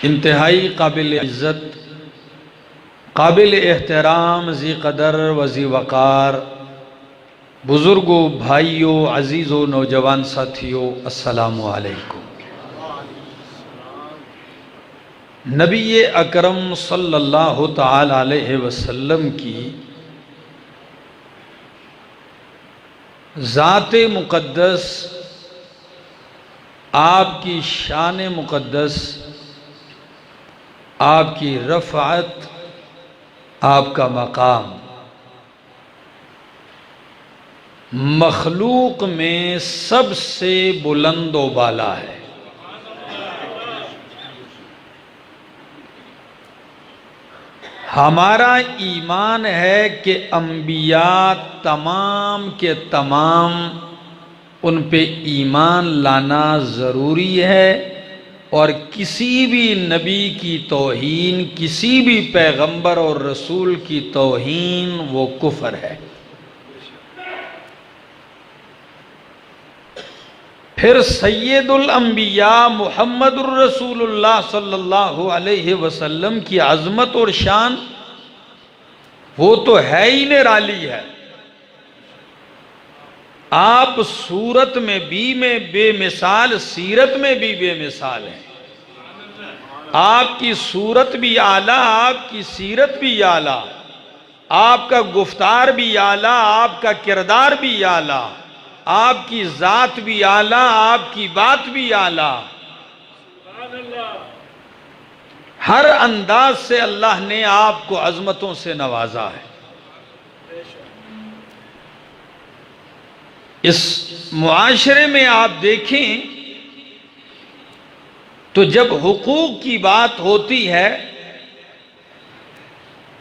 انتہائی قابل عزت، قابل احترام، ذی قدر و ذی وقار بزرگوں، بھائیوں، عزیزوں، نوجوان ساتھیوں، السلام علیکم۔ نبی اکرم صلی اللہ تعالی علیہ وسلم کی ذات مقدس، آپ کی شان مقدس، آپ کی رفعت، آپ کا مقام مخلوق میں سب سے بلند و بالا ہے۔ ہمارا ایمان ہے کہ انبیاء تمام کے تمام ان پہ ایمان لانا ضروری ہے، اور کسی بھی نبی کی توہین، کسی بھی پیغمبر اور رسول کی توہین وہ کفر ہے۔ پھر سید الانبیاء محمد الرسول اللہ صلی اللہ علیہ وسلم کی عظمت اور شان وہ تو ہے ہی نرالی ہے۔ آپ صورت میں بھی بے مثال، سیرت میں بھی بے مثال ہیں۔ آپ کی صورت بھی اعلیٰ، آپ کی سیرت بھی اعلیٰ، آپ کا گفتار بھی اعلیٰ، آپ کا کردار بھی اعلیٰ، آپ کی ذات بھی اعلیٰ، آپ کی بات بھی اعلیٰ۔ ہر انداز سے اللہ نے آپ کو عظمتوں سے نوازا ہے۔ اس معاشرے میں آپ دیکھیں تو جب حقوق کی بات ہوتی ہے،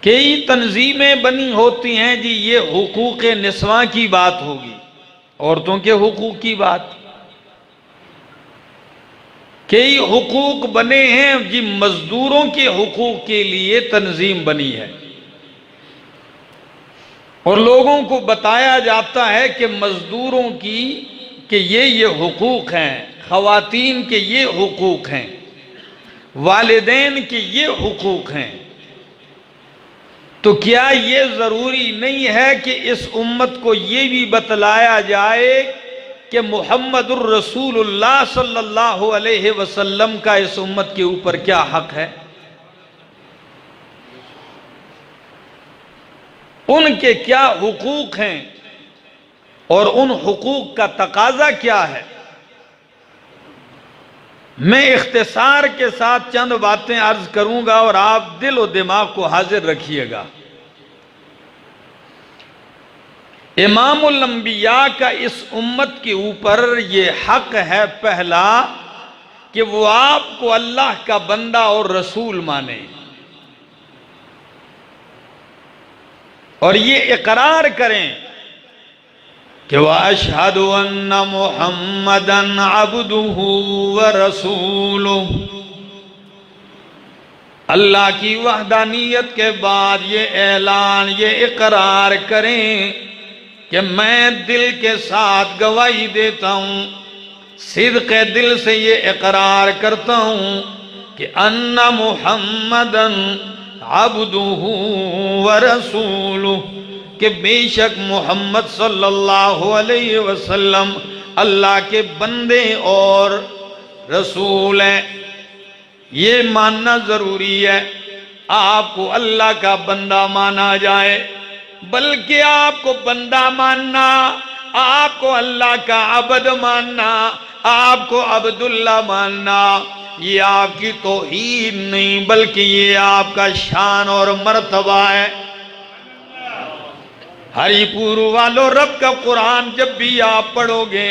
کئی تنظیمیں بنی ہوتی ہیں، جی یہ حقوق نسواں کی بات ہوگی، عورتوں کے حقوق کی بات۔ کئی حقوق بنے ہیں، جی مزدوروں کے حقوق کے لیے تنظیم بنی ہے، اور لوگوں کو بتایا جاتا ہے کہ مزدوروں کی کہ یہ حقوق ہیں، خواتین کے یہ حقوق ہیں، والدین کے یہ حقوق ہیں۔ تو کیا یہ ضروری نہیں ہے کہ اس امت کو یہ بھی بتلایا جائے کہ محمد الرسول اللہ صلی اللہ علیہ وسلم کا اس امت کے اوپر کیا حق ہے؟ ان کے کیا حقوق ہیں اور ان حقوق کا تقاضا کیا ہے؟ میں اختصار کے ساتھ چند باتیں عرض کروں گا، اور آپ دل و دماغ کو حاضر رکھیے گا۔ امام الانبیاء کا اس امت کے اوپر یہ حق ہے پہلا کہ وہ آپ کو اللہ کا بندہ اور رسول مانے، اور یہ اقرار کریں کہ وَأَشْهَدُ أَنَّ مُحَمَّدًا عَبْدُهُ وَرَسُولُهُ۔ اللہ کی وحدانیت کے بعد یہ اعلان، یہ اقرار کریں کہ میں دل کے ساتھ گواہی دیتا ہوں، صدق دل سے یہ اقرار کرتا ہوں کہ ان محمدًا عبدہ ورسولہ، کہ بے شک محمد صلی اللہ علیہ وسلم اللہ کے بندے اور رسول ہیں۔ یہ ماننا ضروری ہے، آپ کو اللہ کا بندہ مانا جائے، بلکہ آپ کو بندہ ماننا، آپ کو اللہ کا عبد ماننا، آپ کو عبداللہ ماننا، یہ آپ کی توہین نہیں بلکہ یہ آپ کا شان اور مرتبہ ہے۔ ہری پور والو، رب کا قرآن جب بھی آپ پڑھو گے،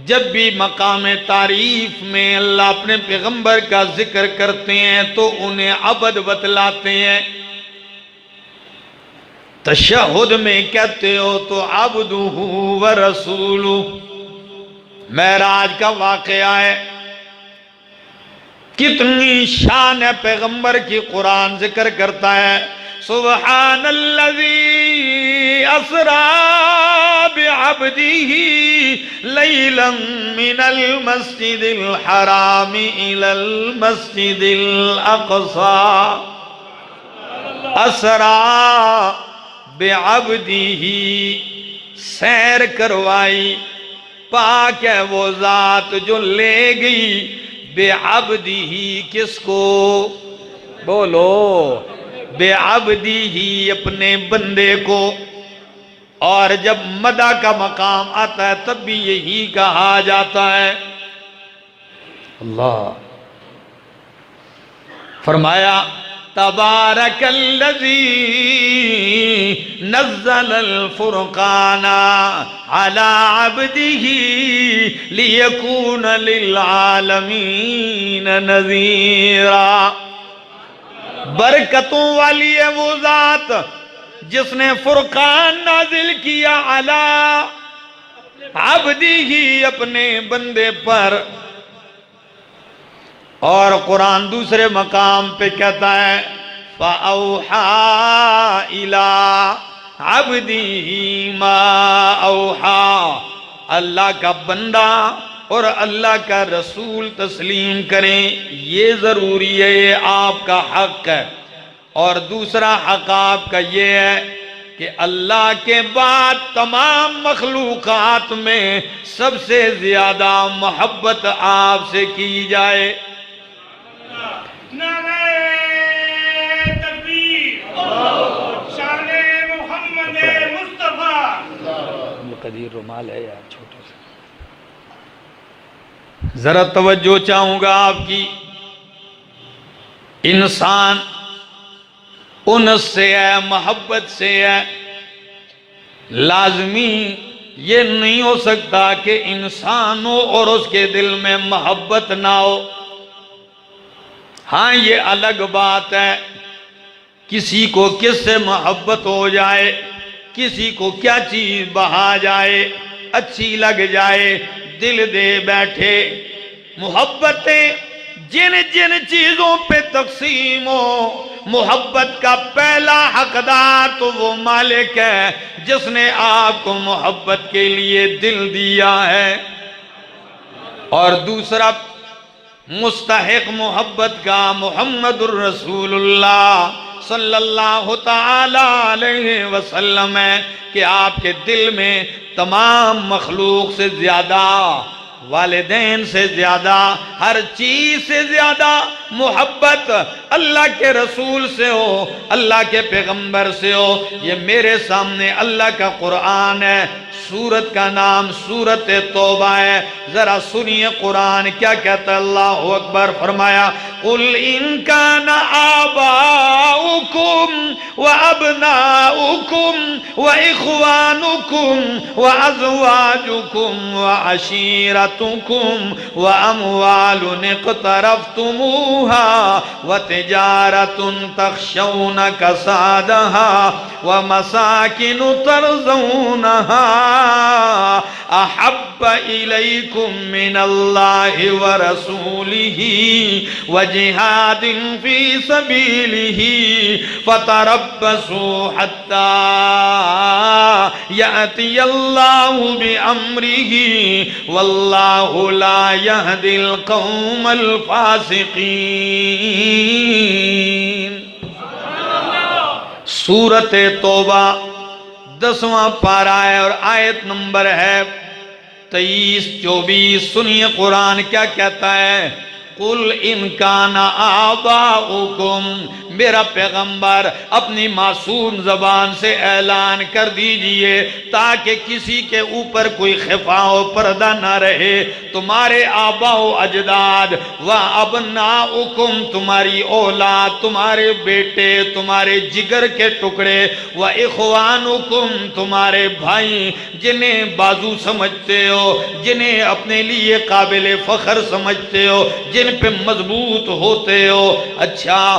جب بھی مقام تعریف میں اللہ اپنے پیغمبر کا ذکر کرتے ہیں تو انہیں عبد بتلاتے ہیں۔ تشہد میں کہتے ہو تو عبدہ ورسولہ۔ معراج کا واقعہ ہے، کتنی شان ہے پیغمبر کی، قرآن ذکر کرتا ہے سبحان الذی اسرا بعبده لیلا من المسجد الحرام الى المسجد الاقصى اسرا بعبده سیر کروائی پاک ہے وہ ذات جو لے گئی بعبده کس کو بولو بعبده اپنے بندے کو اور جب مدح کا مقام آتا ہے تب بھی یہی کہا جاتا ہے اللہ فرمایا تبارک الذی نزل الفرقان على عبده ليكون للعالمین نذیرا برکتوں والی ہے وہ ذات جس نے فرقان نازل کیا علی عبدہ اپنے بندے پر اور قرآن دوسرے مقام پہ کہتا ہے فَأَوْحَا إِلَىٰ عَبْدِهِ مَا أَوْحَا اللہ کا بندہ اور اللہ کا رسول تسلیم کریں یہ ضروری ہے یہ آپ کا حق ہے اور دوسرا حق آپ کا یہ ہے کہ اللہ کے بعد تمام مخلوقات میں سب سے زیادہ محبت آپ سے کی جائے قدیر رومال ہے یار چھوٹا سا ذرا توجہ چاہوں گا آپ کی انسان انس سے ہے محبت سے ہے لازمی یہ نہیں ہو سکتا کہ انسان ہو اور اس کے دل میں محبت نہ ہو ہاں یہ الگ بات ہے کسی کو کس سے محبت ہو جائے کسی کو کیا چیز بہا جائے اچھی لگ جائے دل دے بیٹھے محبتیں جن جن چیزوں پہ تقسیم ہو محبت کا پہلا حقدار تو وہ مالک ہے جس نے آپ کو محبت کے لیے دل دیا ہے اور دوسرا مستحق محبت کا محمد الرسول اللہ صلی اللہ تعالی علیہ وسلم ہے کہ آپ کے دل میں تمام مخلوق سے زیادہ والدین سے زیادہ ہر چیز سے زیادہ محبت اللہ کے رسول سے ہو اللہ کے پیغمبر سے ہو یہ میرے سامنے اللہ کا قرآن ہے سورت کا نام سورت توبہ ہے ذرا سنیے قرآن کیا کہتا ہے اللہ اکبر فرمایا قل ان کان آباؤکم وابناؤکم واخوانکم وازواجکم وعشیرتکم واموال اقترفتموها وتجارة تخشون كسادها ومساكن ترضونها احب الیکم من اللہ ورسولہ وجہاد فی سبیلہ فتربصوا حتی یأتی اللہ بامرہ واللہ لا یہدی القوم الفاسقین سورت توبہ 10واں پارہ ہے اور آیت نمبر ہے 23-24 سنیے قرآن کیا کہتا ہے قل ان کان آباؤکم میرا پیغمبر اپنی معصوم زبان سے اعلان کر دیجئے تاکہ کسی کے اوپر کوئی خفا و پردہ نہ رہے تمہارے آبا و اجداد و ابناؤکم تمہاری اولاد تمہارے بیٹے تمہارے جگر کے ٹکڑے و اخوانکم تمہارے بھائی جنہیں بازو سمجھتے ہو جنہیں اپنے لیے قابل فخر سمجھتے ہو جن پہ مضبوط ہوتے ہو اچھا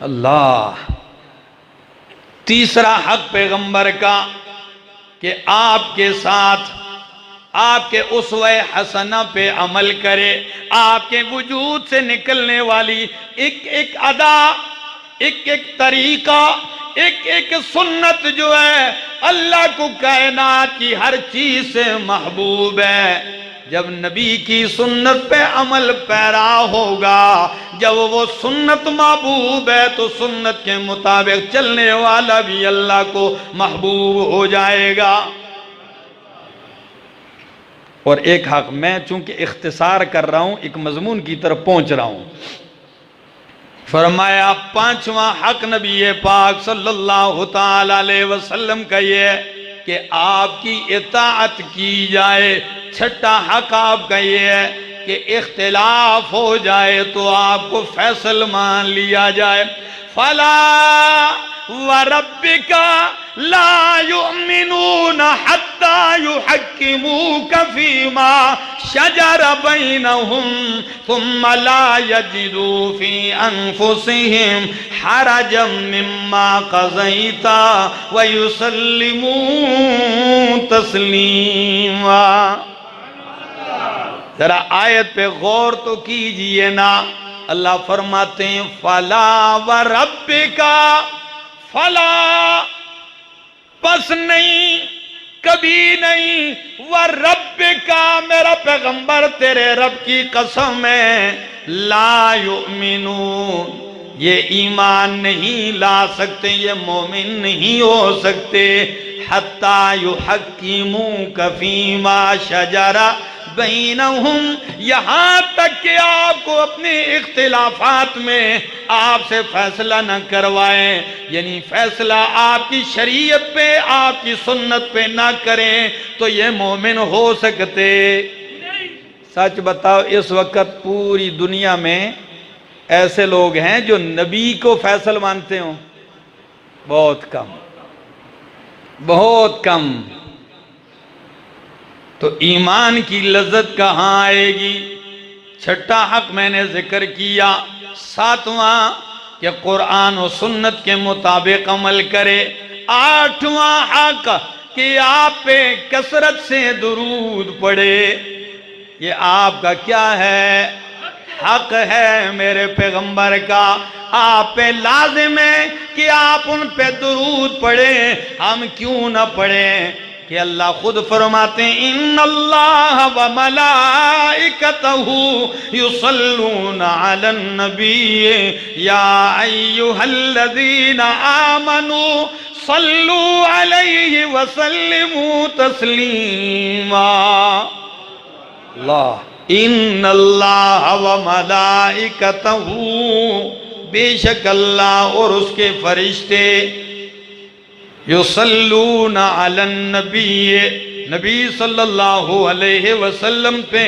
اللہ۔ تیسرا حق پیغمبر کا کہ آپ کے ساتھ آپ کے اسوہ حسنہ پہ عمل کرے، آپ کے وجود سے نکلنے والی ایک ایک ادا، ایک ایک طریقہ، ایک ایک سنت جو ہے اللہ کو کائنات کی ہر چیز سے محبوب ہے۔ جب نبی کی سنت پہ عمل پیرا ہوگا، جب وہ سنت محبوب ہے تو سنت کے مطابق چلنے والا بھی اللہ کو محبوب ہو جائے گا۔ اور ایک حق، میں چونکہ اختصار کر رہا ہوں، ایک مضمون کی طرف پہنچ رہا ہوں، فرمایا پانچواں حق نبی پاک صلی اللہ تعالی علیہ وسلم کا یہ ہے کہ آپ کی اطاعت کی جائے۔ چھٹا حق آپ کا یہ ہے کہ اختلاف ہو جائے تو آپ کو فیصل مان لیا جائے۔ فَلَا وَرَبِّكَ لَا يُؤْمِنُونَ حَتَّى يُحَكِّمُوكَ فِي مَا شَجَرَ بَيْنَهُمْ ثُمَّ لَا يَجِدُوا فِي أَنفُسِهِمْ حَرَجًا مِّمَّا قَضَيْتَ وَيُسَلِّمُوا تَسْلِيمًا۔ ذرا آیت پہ غور تو کیجئے نا، اللہ فرماتے ہیں فَلَا وَرَبِّكَ، فلا پس نہیں، کبھی نہیں، وَرَبِّكَ میرا پیغمبر تیرے رب کی قسم ہے، لا یؤمنون یہ ایمان نہیں لا سکتے، یہ مومن نہیں ہو سکتے، حَتَّى يُحَكِّمُوكَ فِيمَا شَجَرَ بینہم، یہاں تک کہ آپ کو اپنے اختلافات میں آپ سے فیصلہ نہ کروائیں، یعنی فیصلہ آپ کی شریعت پہ، آپ کی سنت پہ نہ کریں تو یہ مومن ہو سکتے۔ سچ بتاؤ اس وقت پوری دنیا میں ایسے لوگ ہیں جو نبی کو فیصل مانتے ہوں؟ بہت کم، بہت کم۔ تو ایمان کی لذت کہاں آئے گی؟ چھٹا حق میں نے ذکر کیا۔ ساتواں کہ قرآن و سنت کے مطابق عمل کرے۔ آٹھواں حق کہ آپ پہ کثرت سے درود پڑھے۔ یہ آپ کا کیا ہے؟ حق ہے میرے پیغمبر کا، آپ پہ لازم ہے کہ آپ ان پہ درود پڑھیں۔ ہم کیوں نہ پڑھیں کہ اللہ خود فرماتے ہیں ان اللہ وملائکتہ یصلون علی النبی یا ایہا الذین آمنوا صلوا علیہ وسلموا تسلیما۔ اللہ، ان اللہ وملائکتہ، بے شک اللہ اور اس کے فرشتے، یصلون علی النبی، نبی صلی اللہ علیہ وسلم پہ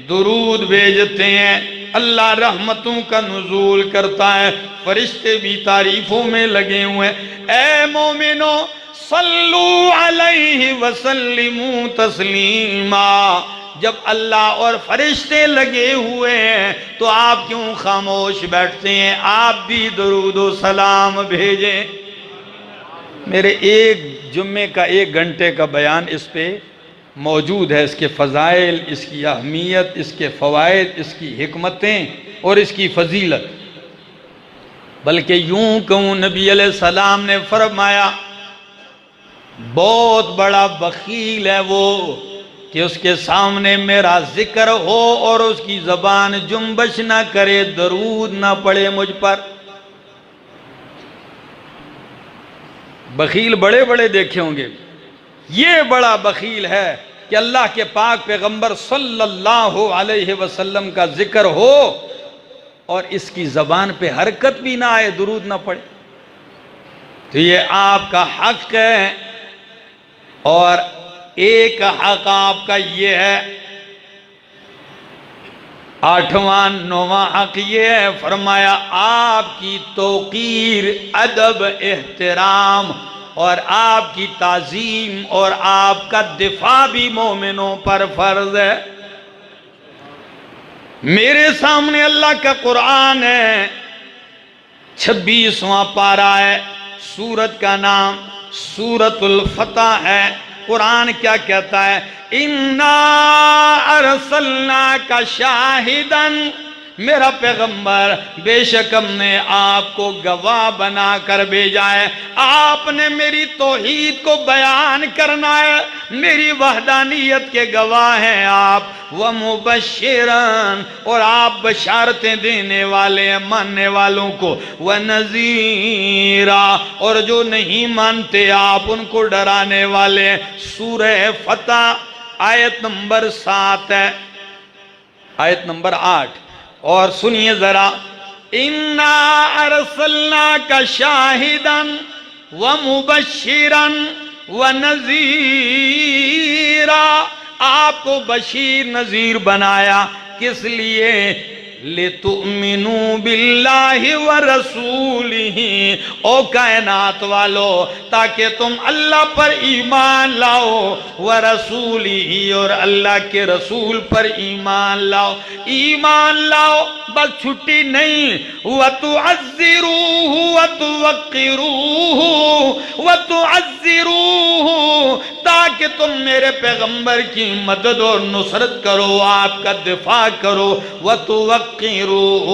درود بھیجتے ہیں۔ اللہ رحمتوں کا نزول کرتا ہے، فرشتے بھی تعریفوں میں لگے ہوئے ہیں۔ اے مومنو صلو علیہ وسلموا تسلیما۔ جب اللہ اور فرشتے لگے ہوئے ہیں تو آپ کیوں خاموش بیٹھتے ہیں؟ آپ بھی درود و سلام بھیجیں۔ میرے ایک جمعے کا 1 گھنٹے کا بیان اس پہ موجود ہے، اس کے فضائل، اس کی اہمیت، اس کے فوائد، اس کی حکمتیں اور اس کی فضیلت۔ بلکہ یوں کہوں نبی علیہ السلام نے فرمایا بہت بڑا بخیل ہے وہ کہ اس کے سامنے میرا ذکر ہو اور اس کی زبان جنبش نہ کرے، درود نہ پڑھے مجھ پر۔ بخیل بڑے بڑے دیکھے ہوں گے، یہ بڑا بخیل ہے کہ اللہ کے پاک پیغمبر صلی اللہ علیہ وسلم کا ذکر ہو اور اس کی زبان پہ حرکت بھی نہ آئے، درود نہ پڑے۔ تو یہ آپ کا حق ہے۔ اور ایک حق آپ کا یہ ہے، 8واں 9واں حق یہ ہے، فرمایا آپ کی توقیر، ادب، احترام اور آپ کی تعظیم اور آپ کا دفاع بھی مومنوں پر فرض ہے۔ میرے سامنے اللہ کا قرآن ہے، 26واں پارہ ہے، سورت کا نام سورت الفتح ہے۔ قرآن کیا کہتا ہے؟ اِنَّا أَرْسَلْنَاكَ شَاہِدًا، میرا پیغمبر بے شک ہم نے آپ کو گواہ بنا کر بھیجا ہے۔ آپ نے میری توحید کو بیان کرنا ہے، میری وحدانیت کے گواہ ہیں آپ۔ وَمُبَشِّرًا، اور آپ بشارتیں دینے والے ہیں ماننے والوں کو۔ وَنَذِيرًا، اور جو نہیں مانتے آپ ان کو ڈرانے والے ہیں۔ سورہ فتح آیت نمبر 7 ہے، آیت نمبر 8، اور سنیے ذرا، اِنَّا أَرْسَلْنَاكَ شَاہِدًا وَمُبَشِّرًا وَنَذِيرًا، آپ کو بشیر نذیر بنایا، کس لیے؟ لِتُؤْمِنُوا بِاللَّهِ وَرَسُولِهِ، او کائنات والو تاکہ تم اللہ پر ایمان لاؤ، وَرَسُولِهِ، اور اللہ کے رسول پر ایمان لاؤ۔ ایمان لاؤ بس چھٹی نہیں، وَتُعَزِّرُوهُ وَتُوَقِّرُوهُ وَتُعَزِّرُوهُ، تاکہ تم میرے پیغمبر کی مدد اور نصرت کرو، آپ کا دفاع کرو۔ وَتُوَقِّرُوهُ،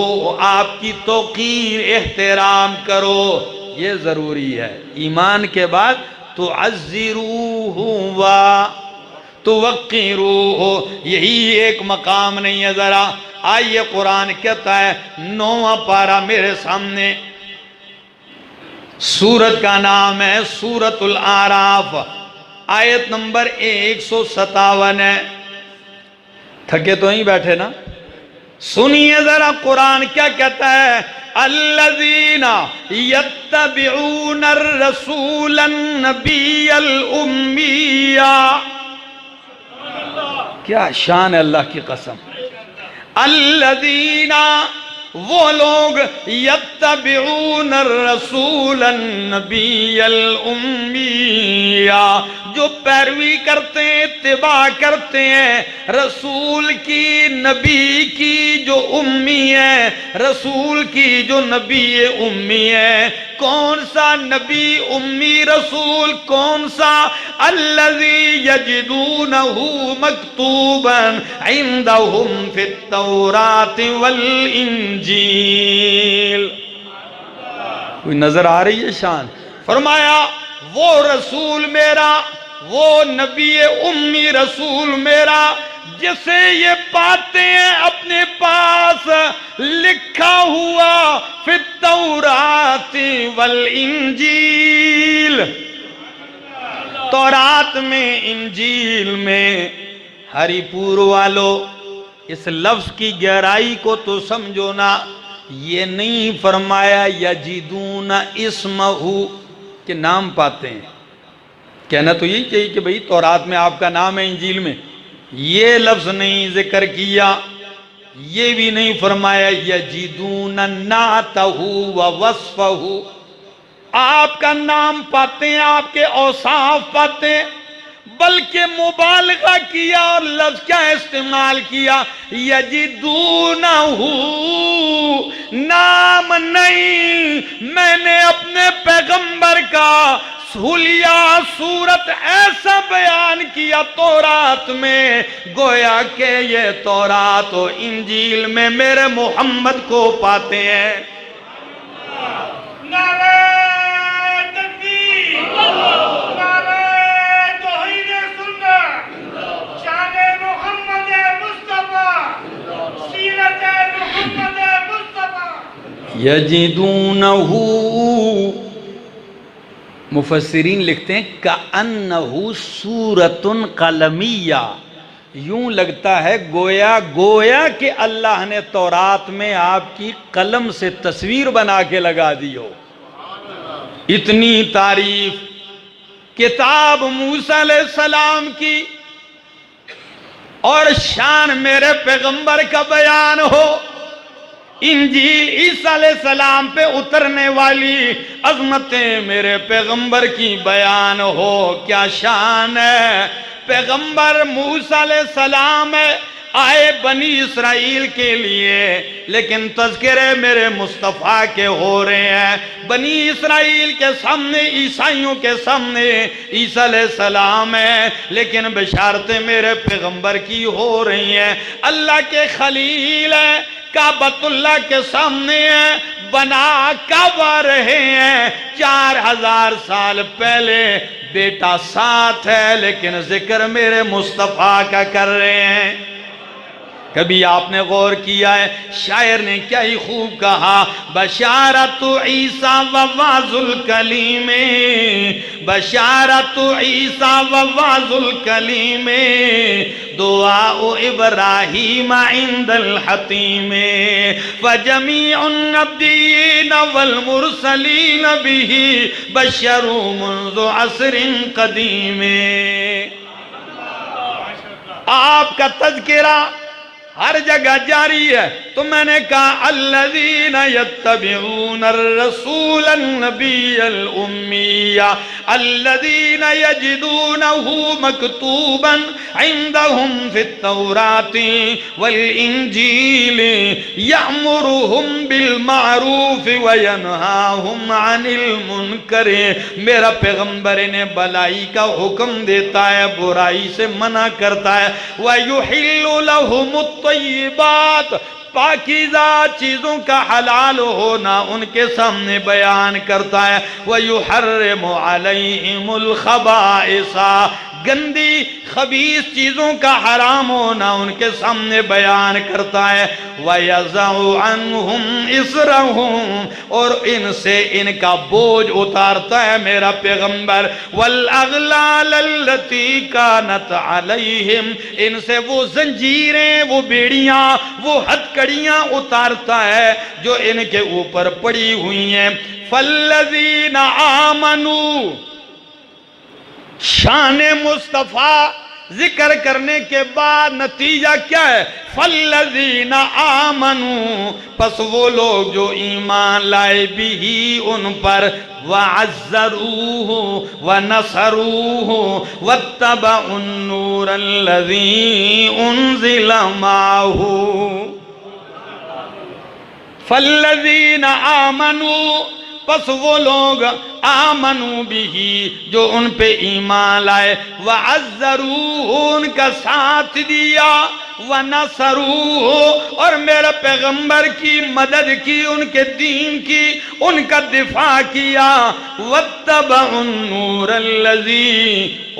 آپ کی توقیر احترام کرو، یہ ضروری ہے۔ ایمان کے بعد تُعَزِّرُوهُ وَتُوَقِّرُوهُ، یہی ایک مقام نہیں ہے؟ ذرا آئیے، قرآن کہتا ہے 9واں پارہ میرے سامنے، سورت کا نام ہے سورت الاعراف، آیت نمبر 157 ہے۔ تھکے تو ہی بیٹھے نا؟ سنیے ذرا قرآن کیا کہتا ہے؟ الذین یتبعون الرسول النبی الامی، کیا شان ہے اللہ کی قسم! الذین، وہ لوگ، یتبعون الرسول النبی الامی، جو پیروی کرتے ہیں، اتباع کرتے ہیں رسول کی، نبی کی جو امی ہے، رسول کی جو نبی امی ہے۔ کون سا نبی امی رسول؟ کون سا؟ الذی یجدونہ مکتوبا عندہم فی التوراۃ والانجیل۔ کوئی نظر آ رہی ہے شان؟ فرمایا وہ رسول میرا، وہ نبی امی رسول میرا، جسے یہ پاتے ہیں اپنے پاس لکھا ہوا فی التوراۃ والانجیل، تورات میں، انجیل میں۔ ہری پور والو اس لفظ کی گہرائی کو تو سمجھو نا، یہ نہیں فرمایا یجدون اسمہ کہ نام پاتے ہیں، کہنا تو یہی چاہیے کہ بھئی تورات میں آپ کا نام ہے، انجیل میں، یہ لفظ نہیں ذکر کیا۔ یہ بھی نہیں فرمایا یجدون نعتہ ووصفہ، آپ کا نام پاتے ہیں، آپ کے اوصاف پاتے ہیں، بلکہ مبالغہ کیا اور لفظ کیا استعمال کیا؟ یجدونہ، نام نہیں، میں نے اپنے پیغمبر کا حلیہ صورت ایسا بیان کیا تورات میں، گویا کہ یہ تورات و انجیل میں میرے محمد کو پاتے ہیں۔ نعرہ تکبیر، نعرہ توحید سنت، شان محمد مصطفیٰ، سیرت محمد مصطفیٰ۔ یجدونہ، مفسرین لکھتے ہیں کأنہ سورۃ قلمیہ، یوں لگتا ہے گویا کہ اللہ نے تورات میں آپ کی قلم سے تصویر بنا کے لگا دی ہو۔ اتنی تعریف کتاب موسیٰ علیہ السلام کی اور شان میرے پیغمبر کا بیان ہو، انجیل عیسیٰ علیہ السلام پہ اترنے والی عظمتیں میرے پیغمبر کی بیان ہو، کیا شان ہے! پیغمبر موسیٰ علیہ السلام ہے، آئے بنی اسرائیل کے لیے، لیکن تذکرے میرے مصطفیٰ کے ہو رہے ہیں۔ بنی اسرائیل کے سامنے، عیسائیوں کے سامنے عیسیٰ علیہ السلام ہے، لیکن بشارتیں میرے پیغمبر کی ہو رہی ہیں۔ اللہ کے خلیل ہے، کعبۃ اللہ کے سامنے ہے، بنا کعبہ رہے ہیں 4000 سال پہلے، بیٹا ساتھ ہے لیکن ذکر میرے مصطفیٰ کا کر رہے ہیں۔ کبھی آپ نے غور کیا ہے شاعر نے کیا ہی خوب کہا، بشارت عیسیٰ و واعظ الکلیم، بشارت عیسیٰ و واعظ الکلیم، دعاء ابراہیم عند الحتیم، وجمیع النبیین والمرسلین به بشروا منذ عصر قدیم۔ آپ کا تذکرہ ہر جگہ جاری ہے، تو میں نے کہا الذین یتبعون الرسول النبی الامی الذین یجدونہ مکتوبا عندهم فی التوراۃ والانجیل یأمرهم بالمعروف وینہاہم عن المنکر۔ میرا پیغمبر انہیں بلائی کا حکم دیتا ہے، برائی سے منع کرتا ہے، وَيُحِلُّ لَهُمُ الطیبات، پاکیزہ چیزوں کا حلال ہونا ان کے سامنے بیان کرتا ہے، وَيُحَرِّمُ عَلَيْهِمُ الْخَبَائِثَ، گندی خبیث چیزوں کا حرام ہونا ان کے سامنے بیان کرتا ہے، وَيَزَعُ عَنْهُمْ إِصْرَهُمْ، اور ان سے ان کا بوجھ اتارتا ہے میرا پیغمبر، وَالْأَغْلَالَ الَّتِي كَانَتْ عَلَيْهِمْ، ان سے وہ زنجیریں، وہ بیڑیاں، وہ ہتھکڑیاں اتارتا ہے جو ان کے اوپر پڑی ہوئی ہیں۔ فَالَّذِينَ آمَنُوا، شان مصطفیٰ ذکر کرنے کے بعد نتیجہ کیا ہے؟ فَالَّذِينَ آمَنُوا، پس وہ لوگ جو ایمان لائے بھی ان پر، وَعَزَّرُوهُ وَنَصَرُوهُ وَاتَّبَعُوا النُّورَ الَّذِي أُنزِلَ مَعَهُ۔ فَالَّذِينَ آمَنُوا، پس وہ لوگ آمنوا بھی جو ان پہ ایمان لائے، وعزروہ ان کا ساتھ دیا، ونصروہ اور میرے پیغمبر کی مدد کی، ان کے دین کی، ان کا دفاع کیا، واتبعوا النور الذی،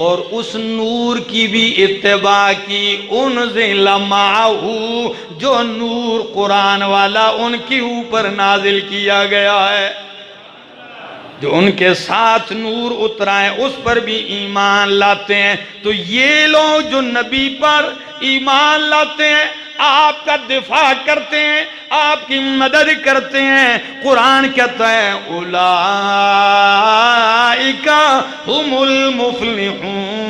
اور اس نور کی بھی اتباع کی، انزل معہ، جو نور قرآن والا ان کے اوپر نازل کیا گیا ہے، جو ان کے ساتھ نور اترائیں اس پر بھی ایمان لاتے ہیں۔ تو یہ لوگ جو نبی پر ایمان لاتے ہیں، آپ کا دفاع کرتے ہیں، آپ کی مدد کرتے ہیں، قرآن کہتا ہے اولئک ہم المفلحون،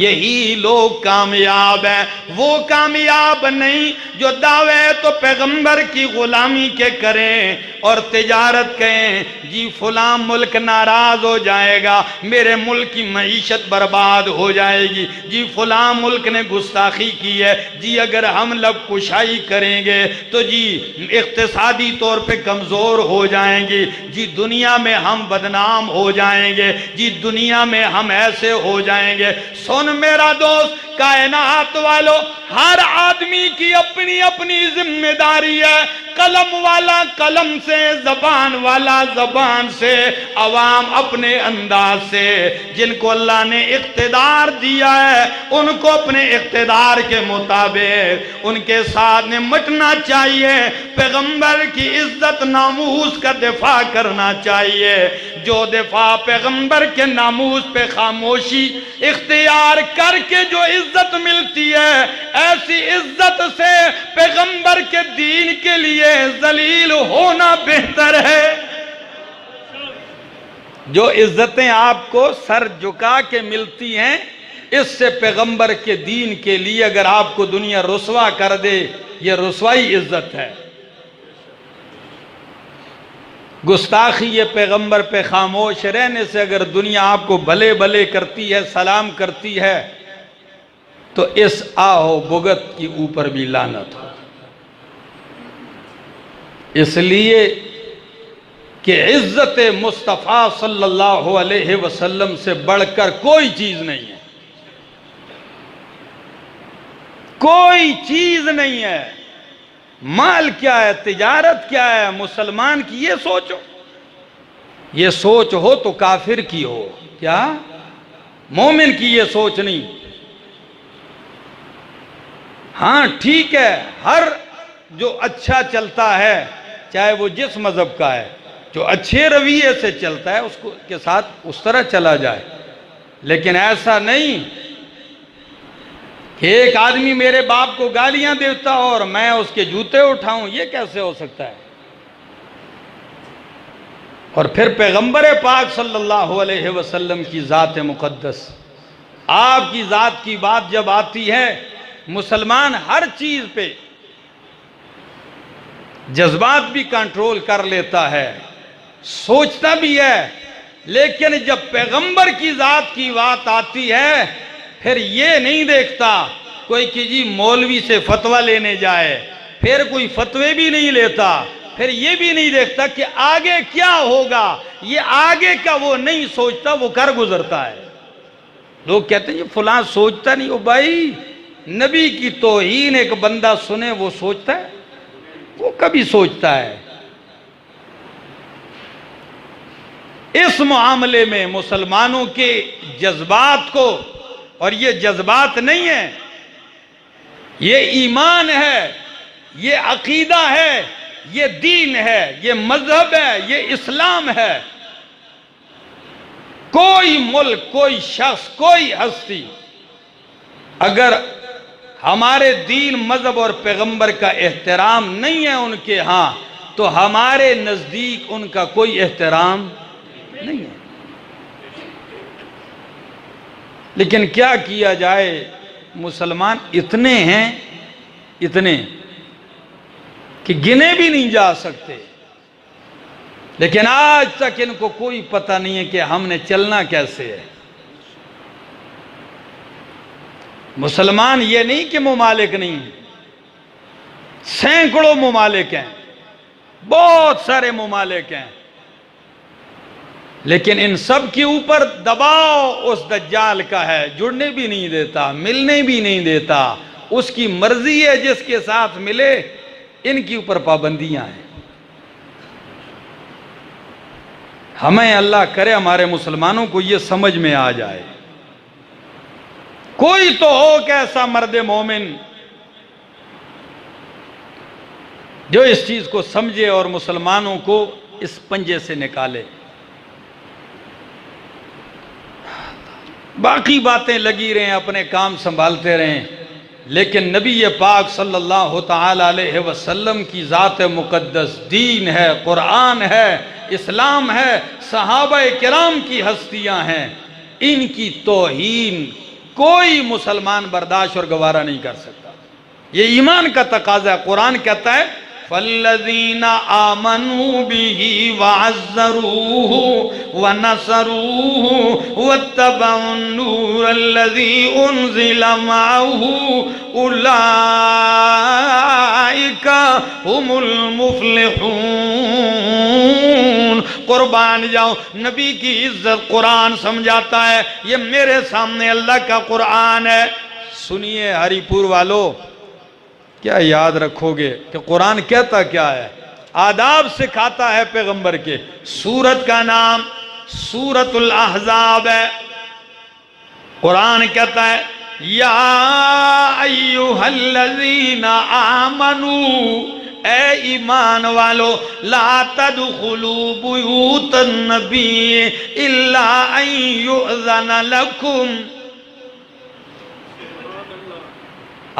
یہی لوگ کامیاب ہیں۔ وہ کامیاب نہیں جو دعوے تو پیغمبر کی غلامی کے کریں اور تجارت کہیں، جی فلاں ملک ناراض ہو جائے گا، میرے ملک کی معیشت برباد ہو جائے گی، جی فلاں ملک نے گستاخی کی ہے، جی اگر ہم لب کشائی کریں گے تو جی اقتصادی طور پہ کمزور ہو جائیں گی، جی دنیا میں ہم بدنام ہو جائیں گے، جی دنیا میں ہم ایسے ہو جائیں گے۔ سن میرا دوست، کائنات والو، ہر آدمی کی اپنی اپنی ذمہ داری ہے، قلم والا قلم سے، زبان والا زبان سے، عوام اپنے انداز سے، جن کو اللہ نے اقتدار دیا ہے ان کو اپنے اقتدار کے مطابق ان کے ساتھ نمٹنا چاہیے، پیغمبر کی عزت ناموس کا دفاع کرنا چاہیے۔ جو دفاع پیغمبر کے ناموس پہ خاموشی اختیار کر کے جو عزت ملتی ہے، ایسی عزت سے پیغمبر کے دین کے لیے ذلیل ہونا بہتر ہے۔ جو عزتیں آپ کو سر جھکا کے ملتی ہیں، اس سے پیغمبر کے دین کے لیے اگر آپ کو دنیا رسوا کر دے، یہ رسوائی عزت ہے۔ گستاخی یہ پیغمبر پہ خاموش رہنے سے اگر دنیا آپ کو بھلے بھلے کرتی ہے، سلام کرتی ہے، تو اس آہ و بغت کی اوپر بھی لعنت ہو، اس لیے کہ عزت مصطفیٰ صلی اللہ علیہ وسلم سے بڑھ کر کوئی چیز نہیں ہے، کوئی چیز نہیں ہے۔ مال کیا ہے، تجارت کیا ہے، مسلمان کی یہ سوچو، یہ سوچ ہو تو کافر کی ہو، کیا مومن کی یہ سوچ نہیں۔ ہاں ٹھیک ہے، ہر جو اچھا چلتا ہے چاہے وہ جس مذہب کا ہے، جو اچھے رویے سے چلتا ہے اس کے ساتھ اس طرح چلا جائے، لیکن ایسا نہیں کہ ایک آدمی میرے باپ کو گالیاں دیتا ہو اور میں اس کے جوتے اٹھاؤں، یہ کیسے ہو سکتا ہے؟ اور پھر پیغمبر پاک صلی اللہ علیہ وسلم کی ذات مقدس، آپ کی ذات کی بات جب آتی ہے، مسلمان ہر چیز پہ جذبات بھی کنٹرول کر لیتا ہے، سوچتا بھی ہے، لیکن جب پیغمبر کی ذات کی بات آتی ہے پھر یہ نہیں دیکھتا کوئی کہ جی مولوی سے فتویٰ لینے جائے، پھر کوئی فتوے بھی نہیں لیتا، پھر یہ بھی نہیں دیکھتا کہ آگے کیا ہوگا، یہ آگے کا وہ نہیں سوچتا، وہ کر گزرتا ہے۔ لوگ کہتے ہیں یہ فلاں سوچتا نہیں، او بھائی نبی کی توہین ایک بندہ سنے وہ سوچتا ہے؟ وہ کبھی سوچتا ہے؟ اس معاملے میں مسلمانوں کے جذبات کو، اور یہ جذبات نہیں ہے، یہ ایمان ہے، یہ عقیدہ ہے، یہ دین ہے، یہ مذہب ہے، یہ اسلام ہے۔ کوئی ملک، کوئی شخص، کوئی ہستی اگر ہمارے دین، مذہب اور پیغمبر کا احترام نہیں ہے ان کے ہاں، تو ہمارے نزدیک ان کا کوئی احترام نہیں ہے۔ لیکن کیا کیا جائے، مسلمان اتنے ہیں، اتنے کہ گنے بھی نہیں جا سکتے، لیکن آج تک ان کو کوئی پتہ نہیں ہے کہ ہم نے چلنا کیسے ہے۔ مسلمان یہ نہیں کہ ممالک نہیں، سینکڑوں ممالک ہیں، بہت سارے ممالک ہیں، لیکن ان سب کے اوپر دباؤ اس دجال کا ہے، جڑنے بھی نہیں دیتا، ملنے بھی نہیں دیتا، اس کی مرضی ہے جس کے ساتھ ملے، ان کی اوپر پابندیاں ہیں۔ ہمیں اللہ کرے ہمارے مسلمانوں کو یہ سمجھ میں آ جائے، کوئی تو ہو کہ ایسا مرد مومن جو اس چیز کو سمجھے اور مسلمانوں کو اس پنجے سے نکالے۔ باقی باتیں لگی رہیں، اپنے کام سنبھالتے رہیں، لیکن نبی پاک صلی اللہ تعالی علیہ وسلم کی ذات مقدس، دین ہے، قرآن ہے، اسلام ہے، صحابہ کرام کی ہستیاں ہیں، ان کی توہین کوئی مسلمان برداشت اور گوارا نہیں کر سکتا۔ یہ ایمان کا تقاضا ہے۔ قرآن کہتا ہے فَالَّذِينَ آمَنُوا بِهِ وَعَزَّرُوهُ وَنَصَرُوهُ وَاتَّبَعُوا النُّورَ الَّذِي أُنزِلَ مَعَهُ أُولَئِكَ هُمُ الْمُفْلِحُونَ۔ قربان جاؤ، نبی کی عزت قرآن سمجھاتا ہے، یہ میرے سامنے اللہ کا قرآن ہے۔ سنیے ہری پور والو، کیا یاد رکھو گے کہ قرآن کہتا کیا ہے؟ آداب سکھاتا ہے پیغمبر کے۔ سورت کا نام سورت الاحزاب ہے۔ قرآن کہتا ہے یا ایہا الذین آمنوا، اے ایمان والو، لا تدخلوا بیوت النبی الا ان یؤذن لکم۔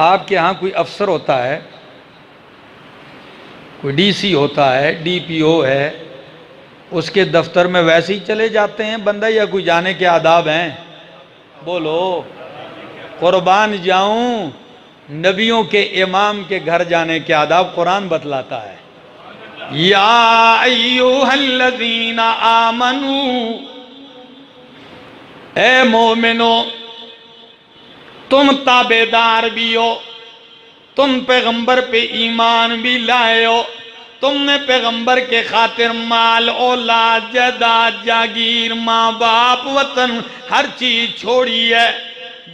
آپ کے ہاں کوئی افسر ہوتا ہے، کوئی ڈی سی ہوتا ہے، ڈی پی او ہے، اس کے دفتر میں ویسے ہی چلے جاتے ہیں بندہ، یا کوئی جانے کے آداب ہیں؟ بولو، قربان جاؤں، نبیوں کے امام کے گھر جانے کے آداب قرآن بتلاتا ہے۔ یا ایوہا الذین آمنوا، اے مومنو، تم تابعدار بھی ہو، تم پیغمبر پہ ایمان بھی لائے ہو، تم نے پیغمبر کے خاطر مال، اولاد، جائیداد، جاگیر، ماں باپ، وطن، ہر چیز چھوڑی ہے،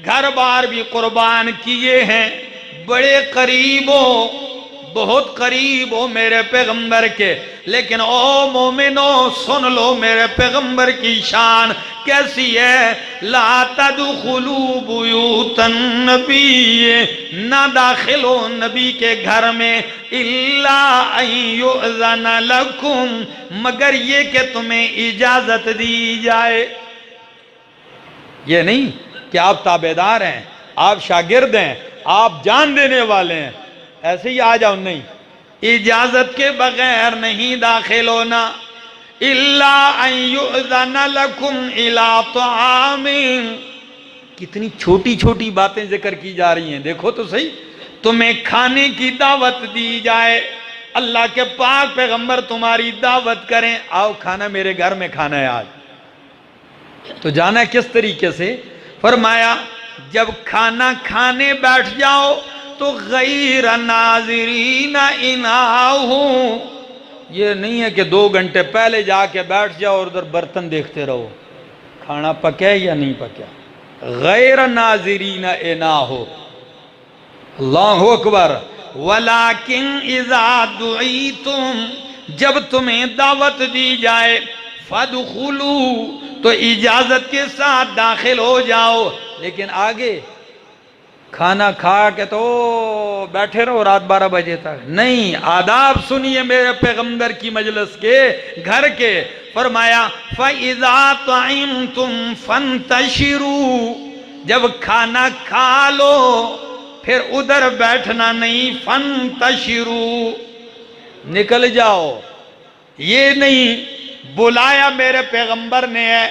گھر بار بھی قربان کیے ہیں، بڑے قریب ہو، بہت قریب ہو میرے پیغمبر کے، لیکن او مومنو سن لو میرے پیغمبر کی شان کیسی ہے۔ لا تدخلوا بیوت النبی، نہ داخلو نبی کے گھر میں، الا ان یؤذن لکم، مگر یہ کہ تمہیں اجازت دی جائے۔ یہ نہیں کہ آپ تابعدار ہیں، آپ شاگرد ہیں، آپ جان دینے والے ہیں، ایسے ہی آ جاؤ، نہیں، اجازت کے بغیر نہیں داخل ہونا۔ الا ان یؤذن لکم الی طعام، کتنی چھوٹی چھوٹی باتیں ذکر کی جا رہی ہیں، دیکھو تو صحیح، تمہیں کھانے کی دعوت دی جائے، اللہ کے پاک پیغمبر تمہاری دعوت کریں، آؤ کھانا میرے گھر میں کھانا ہے آج، تو جانا کس طریقے سے؟ فرمایا جب کھانا کھانے بیٹھ جاؤ تو غیر ناظرین اناہو، یہ نہیں ہے کہ 2 گھنٹے پہلے جا کے بیٹھ جاؤ اور ادھر برتن دیکھتے رہو کھانا پکیا یا نہیں پکیا، غیر ناظرین اناہو، اللہ اکبر۔ ولیکن اذا دعیتم، جب تمہیں دعوت دی جائے، فادخلوا، تو اجازت کے ساتھ داخل ہو جاؤ، لیکن آگے کھانا کھا کے تو بیٹھے رہو رات 12 بجے تک، نہیں، آداب سنیے میرے پیغمبر کی مجلس کے، گھر کے۔ فرمایا فَإِذَا طَعِمْتُمْ فَانْتَشِرُوا، جب کھانا کھا لو پھر ادھر بیٹھنا نہیں، فَانْتَشِرُوا، نکل جاؤ، یہ نہیں بلایا میرے پیغمبر نے ہے،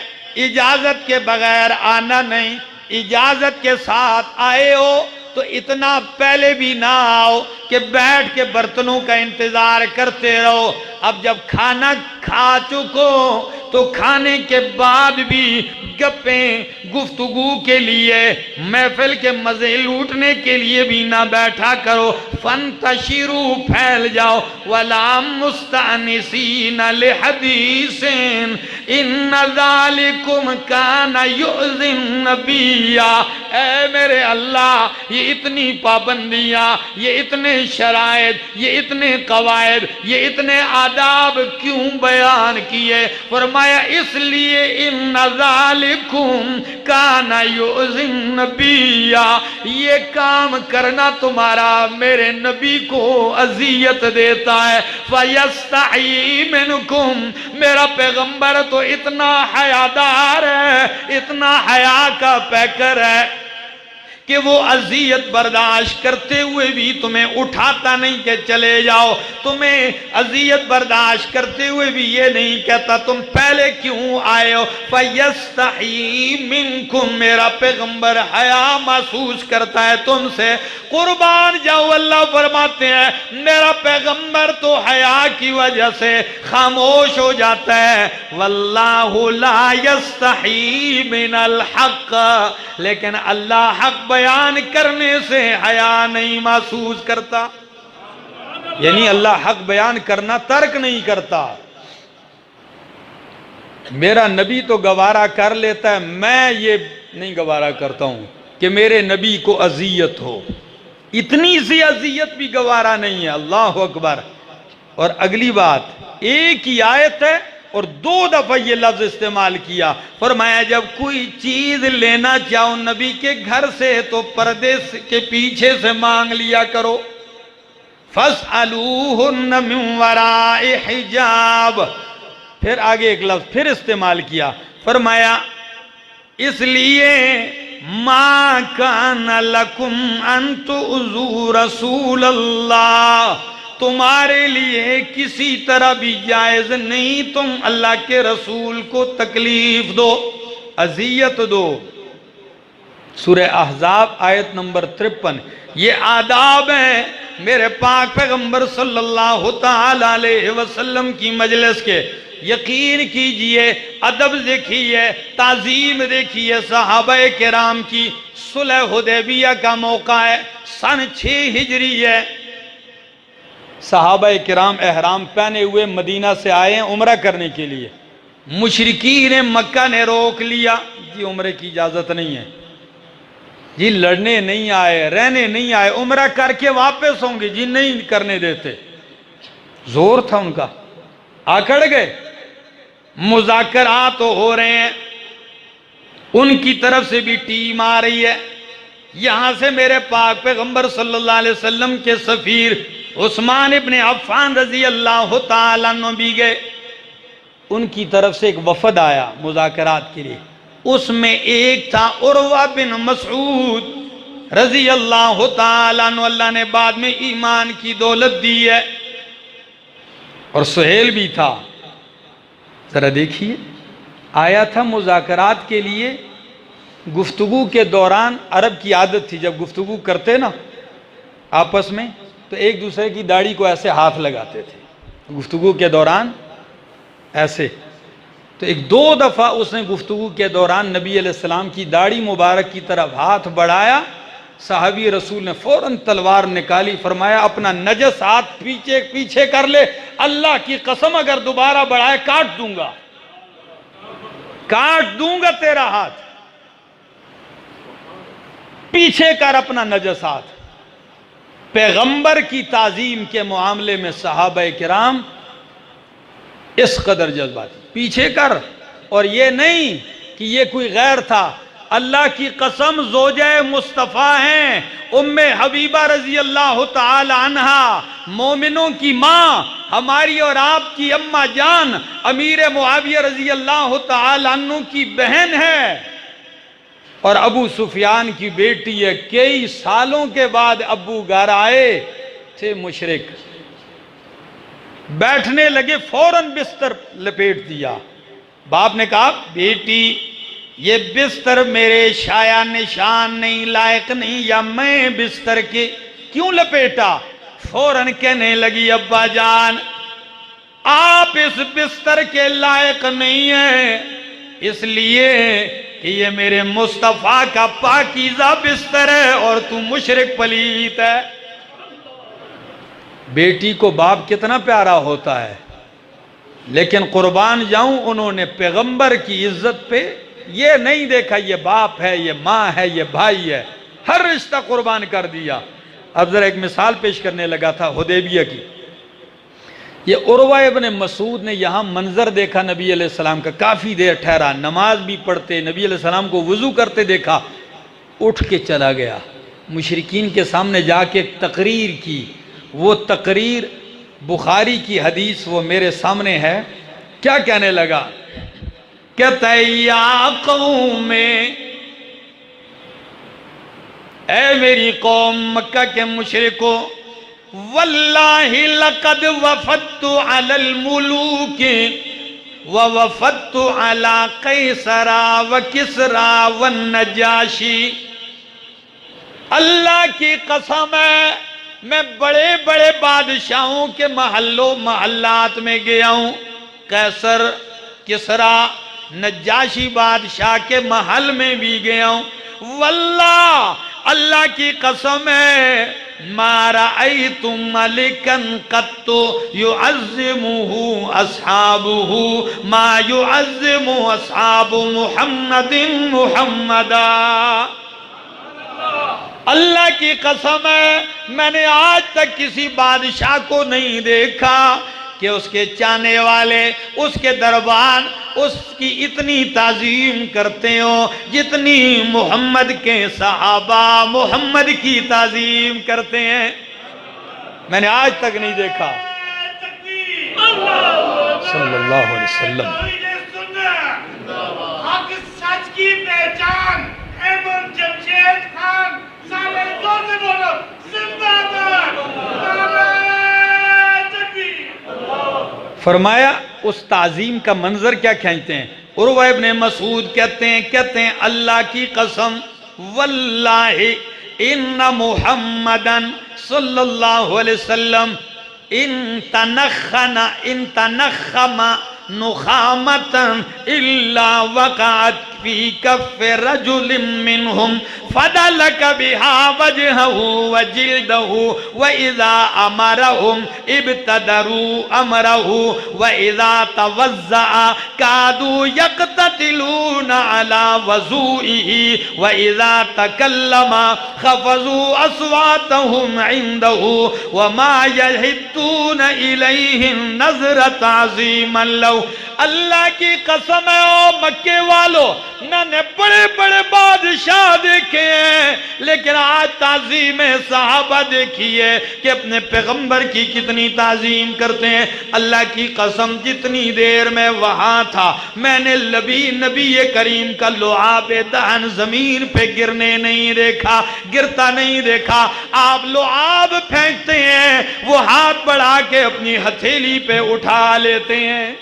اجازت کے بغیر آنا نہیں، اجازت کے ساتھ آئے ہو تو اتنا پہلے بھی نہ آؤ کہ بیٹھ کے برتنوں کا انتظار کرتے رہو۔ اب جب کھانا کھا چکو تو کھانے کے بعد بھی گپیں گفتگو کے لیے، محفل کے مزے لوٹنے کے لیے بھی نہ بیٹھا کرو، فانتشروا، پھیل جاؤ، ولا مستأنسین لحدیث ان ذالکم کان یؤذی النبی۔ اے میرے اللہ، یہ اتنی پابندیاں، یہ اتنے شرائط، یہ اتنے قواعد، یہ اتنے آداب کیوں بیان کیے؟ فرمایا اس لیے ان ذالکم کان یؤذی النبی، یہ کام کرنا تمہارا میرے نبی کو اذیت دیتا ہے، فیستحیی منکم، میرا پیغمبر تو اتنا حیادار ہے، اتنا حیا کا پیکر ہے کہ وہ اذیت برداشت کرتے ہوئے بھی تمہیں اٹھاتا نہیں کہ چلے جاؤ، تمہیں اذیت برداشت کرتے ہوئے بھی یہ نہیں کہتا تم پہلے کیوں آئے ہو، فَيَسْتَحِي مِنْكُمْ، میرا پیغمبر حیا محسوس کرتا ہے تم سے، قربان جاؤ، اللہ فرماتے ہیں میرا پیغمبر تو حیا کی وجہ سے خاموش ہو جاتا ہے، وَاللَّهُ لَا يَسْتَحِي مِنَ الْحَقِّ، لیکن اللہ حق بیان کرنے سے حیا نہیں محسوس کرتا، یعنی اللہ حق بیان کرنا ترک نہیں کرتا۔ میرا نبی تو گوارا کر لیتا ہے، میں یہ نہیں گوارا کرتا ہوں کہ میرے نبی کو اذیت ہو، اتنی سی اذیت بھی گوارا نہیں ہے، اللہ اکبر۔ اور اگلی بات، ایک ہی آیت ہے اور 2 دفعہ یہ لفظ استعمال کیا، فرمایا جب کوئی چیز لینا چاہو نبی کے گھر سے تو پردے کے پیچھے سے مانگ لیا کرو، فَاسْأَلُوهُنَّ مِنْ وَرَاءِ حِجَابٍ، پھر آگے ایک لفظ پھر استعمال کیا، فرمایا اس لیے مَا كَانَ لَكُمْ أَن تُؤْذُوا رَسُولَ اللَّهِ، تمہارے لیے کسی طرح بھی جائز نہیں تم اللہ کے رسول کو تکلیف دو، اذیت دو۔ سورہ احزاب آیت نمبر 53، یہ آداب ہیں میرے پاک پیغمبر صلی اللہ تعالی علیہ وسلم کی مجلس کے۔ یقین کیجئے ادب دیکھیے، تعظیم دیکھیے صحابہ کرام کی۔ صلح حدیبیہ کا موقع ہے، سن 6 ہجری ہے، صحابہ کرام احرام پہنے ہوئے مدینہ سے آئے ہیں عمرہ کرنے کے لیے۔ مشرکین مکہ نے روک لیا، جی عمرے کی اجازت نہیں ہے، جی لڑنے نہیں آئے، رہنے نہیں آئے، عمرہ کر کے واپس ہوں گے، جی نہیں کرنے دیتے۔ زور تھا ان کا، آکڑ گئے، مذاکرات ہو رہے ہیں، ان کی طرف سے بھی ٹیم آ رہی ہے۔ یہاں سے میرے پاک پیغمبر صلی اللہ علیہ وسلم کے سفیر عثمان ابن عفان رضی اللہ تعالیٰ عنہ بھی گئے۔ ان کی طرف سے ایک وفد آیا مذاکرات کے لیے، اس میں ایک تھا عروہ بن مسعود رضی اللہ تعالیٰ عنہ، اللہ نے بعد میں ایمان کی دولت دی ہے، اور سہیل بھی تھا۔ ذرا دیکھیے، آیا تھا مذاکرات کے لیے۔ گفتگو کے دوران عرب کی عادت تھی، جب گفتگو کرتے نا آپس میں تو ایک دوسرے کی داڑھی کو ایسے ہاتھ لگاتے تھے گفتگو کے دوران، ایسے۔ تو ایک 2 دفعہ اس نے گفتگو کے دوران نبی علیہ السلام کی داڑھی مبارک کی طرف ہاتھ بڑھایا، صحابی رسول نے فوراً تلوار نکالی، فرمایا اپنا نجس ہاتھ پیچھے کر لے، اللہ کی قسم اگر دوبارہ بڑھائے کاٹ دوں گا تیرا ہاتھ، پیچھے کر اپنا نجس ہاتھ۔ پیغمبر کی تعظیم کے معاملے میں صحابہ کرام اس قدر جذباتی، پیچھے کر۔ اور یہ نہیں کہ یہ کوئی غیر تھا، اللہ کی قسم زوجہ مصطفیٰ ہیں، ام حبیبہ رضی اللہ تعالی عنہا، مومنوں کی ماں، ہماری اور آپ کی اماں جان امیر معاویہ رضی اللہ تعالی عنہ کی بہن ہے، اور ابو سفیان کی بیٹی ہے۔ کئی سالوں کے بعد ابو گھر آئے تھے مشرک، بیٹھنے لگے، فوراً بستر لپیٹ دیا۔ باپ نے کہا بیٹی یہ بستر میرے شایہ نشان نہیں، لائق نہیں، یا میں بستر کے کیوں لپیٹا؟ فوراً کہنے لگی ابا جان آپ اس بستر کے لائق نہیں ہیں، اس لیے کہ یہ میرے مصطفیٰ کا پاکیزہ بستر ہے اور تو مشرک پلیت ہے۔ بیٹی کو باپ کتنا پیارا ہوتا ہے، لیکن قربان جاؤں انہوں نے پیغمبر کی عزت پہ یہ نہیں دیکھا یہ باپ ہے، یہ ماں ہے، یہ بھائی ہے، ہر رشتہ قربان کر دیا۔ اب ذرا ایک مثال پیش کرنے لگا تھا حدیبیہ کی۔ یہ عروہ ابن مسعود نے یہاں منظر دیکھا نبی علیہ السلام کا، کافی دیر ٹھہرا، نماز بھی پڑھتے، نبی علیہ السلام کو وضو کرتے دیکھا، اٹھ کے چلا گیا، مشرکین کے سامنے جا کے تقریر کی۔ وہ تقریر بخاری کی حدیث وہ میرے سامنے ہے۔ کیا کہنے لگا؟ کہتا ہے یا قوم، اے میری قوم مکہ کے مشرکو، واللہ لقد وفدت علی الملوک ووفدت علی قیصر وکسرا والنجاشی، اللہ کی قسم ہے میں بڑے بڑے بادشاہوں کے محلوں محلات میں گیا ہوں، قیصر، کسرا، نجاشی بادشاہ کے محل میں بھی گیا ہوں، واللہ اللہ کی قسم ہے ما رأیت ملکا قط یعظمہ اصحابہ ما یعظم اصحاب محمد محمدا۔ اللہ کی قسم ہے میں نے آج تک کسی بادشاہ کو نہیں دیکھا کہ اس کے چاہنے والے، اس کے دربان اس کی اتنی تعظیم کرتے ہوں جتنی محمد کے صحابہ محمد کی تعظیم کرتے ہیں۔ میں نے آج تک نہیں دیکھا صلی اللہ علیہ وسلم۔ حق سچ کی پہچان احمد جمشید خان سالے دو سے بولو زندہ باد۔ فرمایا اس تعظیم کا منظر کیا کھینچتے ہیں؟ عروہ ابن مسعود کہتے ہیں اللہ کی قسم واللہ ان محمدن صلی اللہ علیہ وسلم ان تنخم نخامة إلا وقعت في كف رجل منهم فدلك بها وجهه وجلده وإذا أمرهم ابتدروا أمره وإذا توزع كادوا يقتتلون على وضوئه وإذا تكلم خفضوا أصواتهم عنده وما يهدون إليه النظر تعظيما له. اللہ کی قسم ہے او مکے والو، میں نے بڑے بڑے بادشاہ دیکھے ہیں لیکن آج تعظیم صحابہ دیکھیے کہ اپنے پیغمبر کی کتنی تعظیم کرتے ہیں. اللہ کی قسم جتنی دیر میں وہاں تھا میں نے نبی کریم کا لعاب دہن زمین پہ گرنے نہیں دیکھا، گرتا نہیں دیکھا. آپ لعاب پھینکتے ہیں وہ ہاتھ بڑھا کے اپنی ہتھیلی پہ اٹھا لیتے ہیں.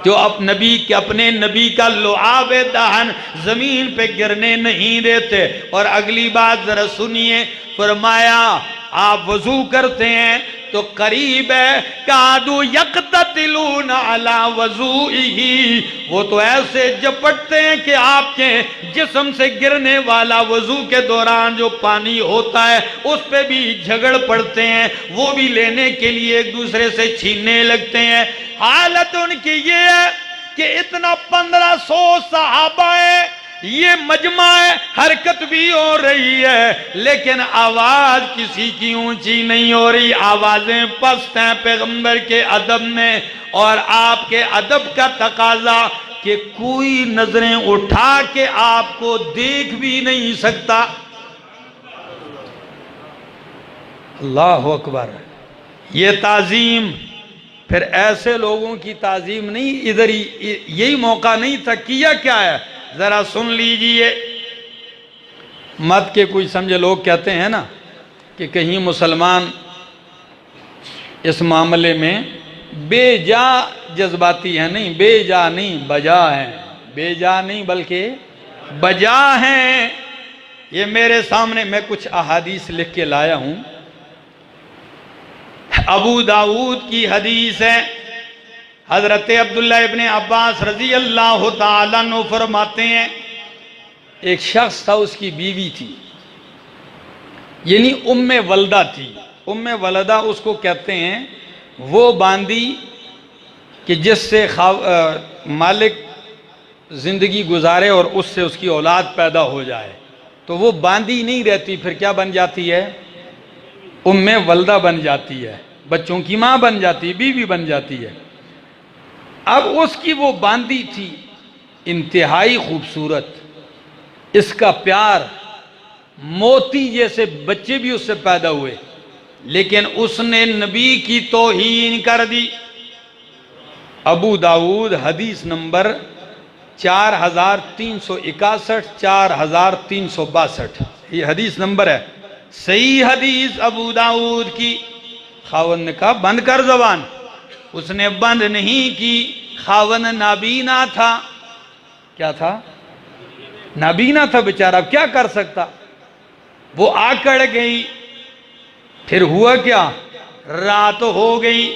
جو اپنے نبی کا لعاب دہن زمین پہ گرنے نہیں دیتے. اور اگلی بات ذرا سنیے، فرمایا آپ وضو کرتے ہیں تو قریب ہے کادو یقتتلون علی وضوئہ، وہ تو ایسے جپٹتے ہیں کہ آپ کے جسم سے گرنے والا وضو کے دوران جو پانی ہوتا ہے اس پہ بھی جھگڑ پڑتے ہیں، وہ بھی لینے کے لیے ایک دوسرے سے چھیننے لگتے ہیں. حالت ان کی یہ ہے کہ اتنا 1500 صحابہ ہے، یہ مجمع ہے، حرکت بھی ہو رہی ہے لیکن آواز کسی کی اونچی نہیں ہو رہی، آوازیں پست ہیں پیغمبر کے ادب میں. اور آپ کے ادب کا تقاضا کہ کوئی نظریں اٹھا کے آپ کو دیکھ بھی نہیں سکتا. اللہ اکبر. یہ تعظیم پھر ایسے لوگوں کی تعظیم نہیں، ادھر یہی موقع نہیں تھا. کیا کیا ہے ذرا سن لیجئے. مت کے کوئی سمجھے لوگ کہتے ہیں نا کہ کہیں مسلمان اس معاملے میں بے جا جذباتی ہیں. نہیں، بے جا نہیں، بجا ہیں. بے جا نہیں بلکہ بجا ہیں. یہ میرے سامنے میں کچھ احادیث لکھ کے لایا ہوں. ابو داؤد کی حدیث ہے. حضرت عبداللہ ابن عباس رضی اللہ تعالیٰ عنہ فرماتے ہیں ایک شخص تھا، اس کی بیوی تھی، یعنی ام ولدہ تھی. ام ولدہ اس کو کہتے ہیں وہ باندی کہ جس سے مالک زندگی گزارے اور اس سے اس کی اولاد پیدا ہو جائے. تو وہ باندی نہیں رہتی، پھر کیا بن جاتی ہے؟ ام ولدہ بن جاتی ہے، بچوں کی ماں بن جاتی ہے، بیوی بن جاتی ہے. اب اس کی وہ باندی تھی انتہائی خوبصورت، اس کا پیار موتی جیسے بچے بھی اس سے پیدا ہوئے، لیکن اس نے نبی کی توہین کر دی. ابو داؤد حدیث نمبر 4361 4362 یہ حدیث نمبر ہے. صحیح حدیث ابو داؤد کی. خاوند نے کہا بند کر زبان. اس نے بند نہیں کی. خاوند نابینا تھا. کیا تھا؟ نابینا تھا بیچارہ، اب کیا کر سکتا. وہ آکڑ گئی. پھر ہوا کیا؟ رات ہو گئی.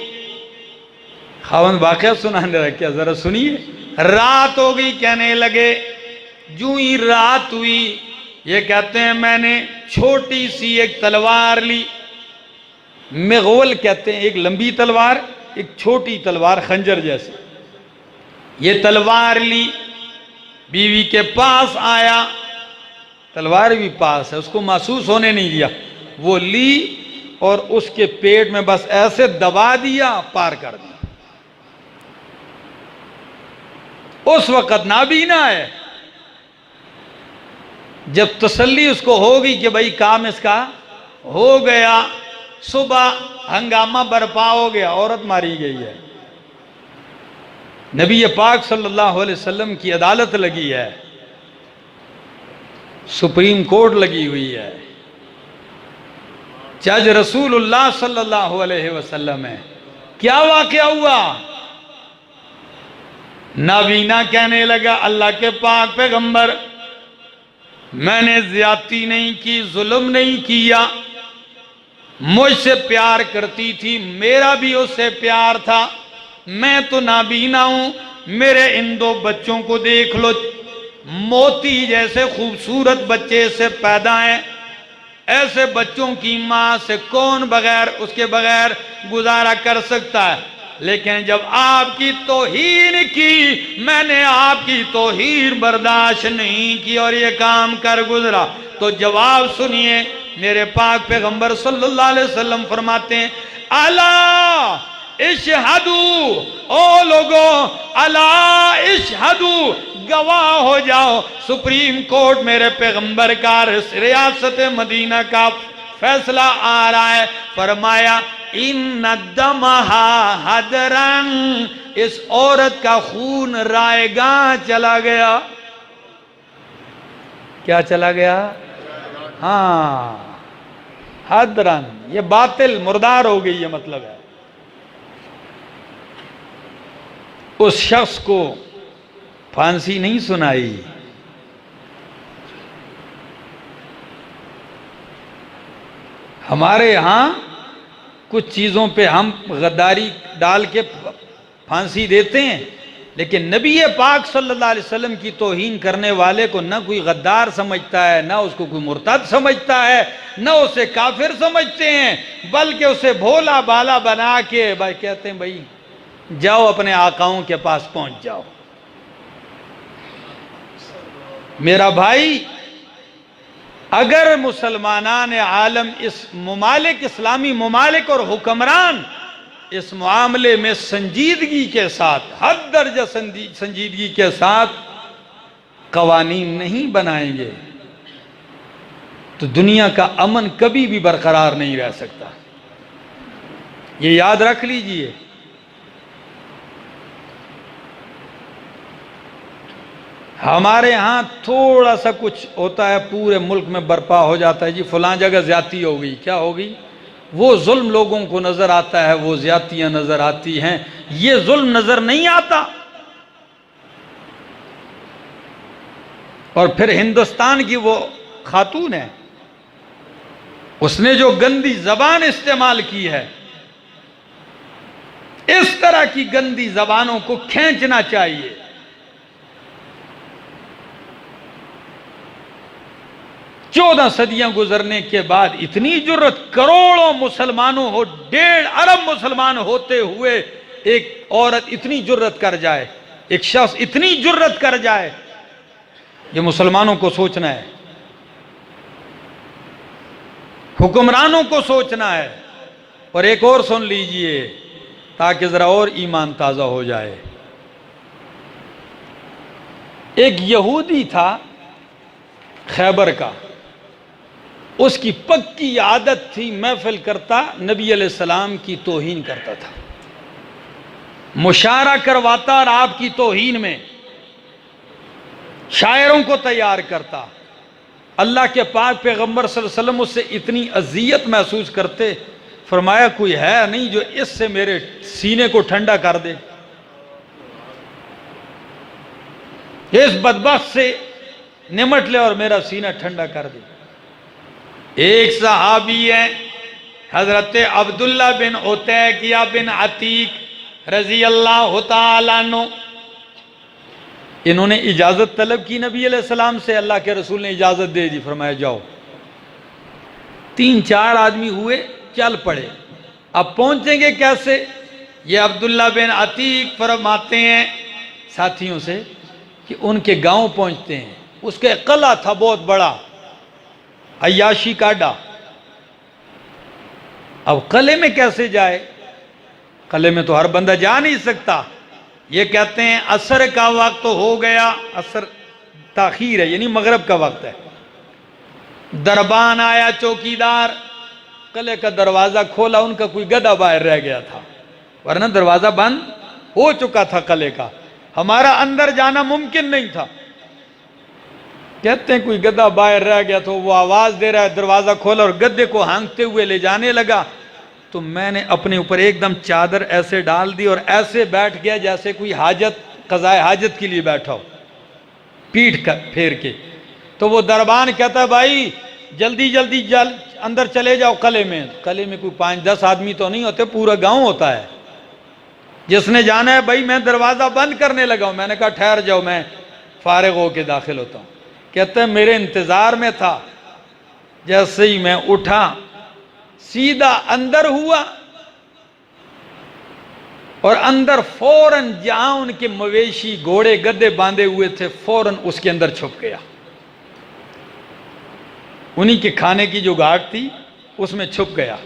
خاوند واقعہ سنانے رہا کیا؟ ذرا سنیے. رات ہو گئی، کہنے لگے جو ہی رات ہوئی یہ کہتے ہیں میں نے چھوٹی سی ایک تلوار لی. مغول کہتے ہیں ایک لمبی تلوار، ایک چھوٹی تلوار خنجر جیسی. یہ تلوار لی، بیوی کے پاس آیا، تلوار بھی پاس ہے، اس کو محسوس ہونے نہیں دیا. وہ لی اور اس کے پیٹ میں بس ایسے دبا دیا، پار کر دیا. اس وقت نابینا ہے. جب تسلی اس کو ہوگی کہ بھائی کام اس کا ہو گیا، صبح ہنگامہ برپا ہو گیا، عورت ماری گئی ہے. نبی پاک صلی اللہ علیہ وسلم کی عدالت لگی ہے، سپریم کورٹ لگی ہوئی ہے، جج رسول اللہ صلی اللہ علیہ وسلم ہے. کیا واقعہ ہوا؟ نابینا کہنے لگا اللہ کے پاک پیغمبر میں نے زیادتی نہیں کی، ظلم نہیں کیا، مجھ سے پیار کرتی تھی، میرا بھی اس سے پیار تھا، میں تو نابینا ہوں، میرے ان دو بچوں کو دیکھ لو، موتی جیسے خوبصورت بچے سے پیدا ہیں، ایسے بچوں کی ماں سے کون بغیر اس کے بغیر گزارا کر سکتا ہے؟ لیکن جب آپ کی توہین کی، میں نے آپ کی توہین برداشت نہیں کی اور یہ کام کر گزرا، تو جواب سنیے، میرے پاک پیغمبر صلی اللہ علیہ وسلم فرماتے ہیں، الا اشہدو، او لوگوں، الا اشہدو، گواہ ہو جاؤ، سپریم کورٹ میرے پیغمبر کا، ریاست مدینہ کا فیصلہ آ رہا ہے، فرمایا ان دمہا حدرن، اس عورت کا خون رائے گاں چلا گیا۔ کیا چلا گیا؟ ہاں، حدرن، یہ باطل مردار ہو گئی، یہ مطلب ہے۔ اس شخص کو پھانسی نہیں سنائی، ہمارے ہاں کچھ چیزوں پہ ہم غداری ڈال کے پھانسی دیتے ہیں، لیکن نبی پاک صلی اللہ علیہ وسلم کی توہین کرنے والے کو نہ کوئی غدار سمجھتا ہے، نہ اس کو کوئی مرتد سمجھتا ہے، نہ اسے کافر سمجھتے ہیں، بلکہ اسے بھولا بالا بنا کے بھائی کہتے ہیں بھائی جاؤ اپنے آقاؤں کے پاس پہنچ جاؤ۔ میرا بھائی، اگر مسلمانان عالم اس ممالک، اسلامی ممالک اور حکمران اس معاملے میں سنجیدگی کے ساتھ، حد درجہ سنجیدگی کے ساتھ قوانین نہیں بنائیں گے تو دنیا کا امن کبھی بھی برقرار نہیں رہ سکتا، یہ یاد رکھ لیجئے۔ ہمارے ہاں تھوڑا سا کچھ ہوتا ہے پورے ملک میں برپا ہو جاتا ہے، جی فلاں جگہ زیادتی ہو گئی، کیا ہو گئی؟ وہ ظلم لوگوں کو نظر آتا ہے، وہ زیادتیاں نظر آتی ہیں، یہ ظلم نظر نہیں آتا۔ اور پھر ہندوستان کی وہ خاتون ہے، اس نے جو گندی زبان استعمال کی ہے، اس طرح کی گندی زبانوں کو کھینچنا چاہیے۔ 14 صدیاں گزرنے کے بعد اتنی جرت، کروڑوں مسلمانوں ہو، 1.5 ارب مسلمان ہوتے ہوئے ایک عورت اتنی جرت کر جائے، ایک شخص اتنی جرت کر جائے، یہ مسلمانوں کو سوچنا ہے، حکمرانوں کو سوچنا ہے۔ اور ایک اور سن لیجئے تاکہ ذرا اور ایمان تازہ ہو جائے۔ ایک یہودی تھا خیبر کا، اس کی پکی عادت تھی محفل کرتا نبی علیہ السلام کی توہین کرتا تھا، مشاعرہ کرواتا اور آپ کی توہین میں شاعروں کو تیار کرتا۔ اللہ کے پاک پیغمبر صلی اللہ علیہ وسلم اس سے اتنی اذیت محسوس کرتے، فرمایا کوئی ہے نہیں جو اس سے میرے سینے کو ٹھنڈا کر دے، اس بدبخت سے نمٹ لے اور میرا سینہ ٹھنڈا کر دے۔ ایک صحابی ہے حضرت عبداللہ بن عتیقیہ بن عتیق رضی اللہ تعالیٰ عنہ، انہوں نے اجازت طلب کی نبی علیہ السلام سے، اللہ کے رسول نے اجازت دے دی، فرمایا جاؤ۔ 3-4 آدمی ہوئے، چل پڑے۔ اب پہنچیں گے کیسے؟ یہ عبداللہ بن عتیق فرماتے ہیں ساتھیوں سے کہ ان کے گاؤں پہنچتے ہیں، اس کے قلعہ تھا بہت بڑا، عیاشی کاڈا۔ اب قلعے میں کیسے جائے؟ قلعے میں تو ہر بندہ جا نہیں سکتا۔ یہ کہتے ہیں عصر کا وقت ہو گیا، عصر تاخیر ہے یعنی مغرب کا وقت ہے، دربان آیا چوکیدار، قلعے کا دروازہ کھولا، ان کا کوئی گدھا باہر رہ گیا تھا، ورنہ دروازہ بند ہو چکا تھا قلعے کا، ہمارا اندر جانا ممکن نہیں تھا۔ کہتے ہیں کوئی گدھا باہر رہ گیا تو وہ آواز دے رہا ہے، دروازہ کھولا اور گدھے کو ہانکتے ہوئے لے جانے لگا، تو میں نے اپنے اوپر ایک دم چادر ایسے ڈال دی اور ایسے بیٹھ گیا جیسے کوئی حاجت، قضاء حاجت کے لیے بیٹھا ہو، پیٹھ پھیر کے۔ تو وہ دربان کہتا ہے بھائی جلدی اندر چلے جاؤ قلعے میں۔ قلعے میں کوئی 5-10 آدمی تو نہیں ہوتے، پورا گاؤں ہوتا ہے۔ جس نے جانا ہے بھائی میں دروازہ بند کرنے لگا ہوں. میں نے کہا ٹھہر جاؤ میں فارغ ہو کے داخل ہوتا ہوں. کہتے ہیں میرے انتظار میں تھا. جیسے ہی میں اٹھا سیدھا اندر ہوا اور اندر فوراً جہاں ان کے مویشی گھوڑے گدے باندھے ہوئے تھے فوراً اس کے اندر چھپ گیا. انہی کے کھانے کی جو گھاٹ تھی اس میں چھپ گیا.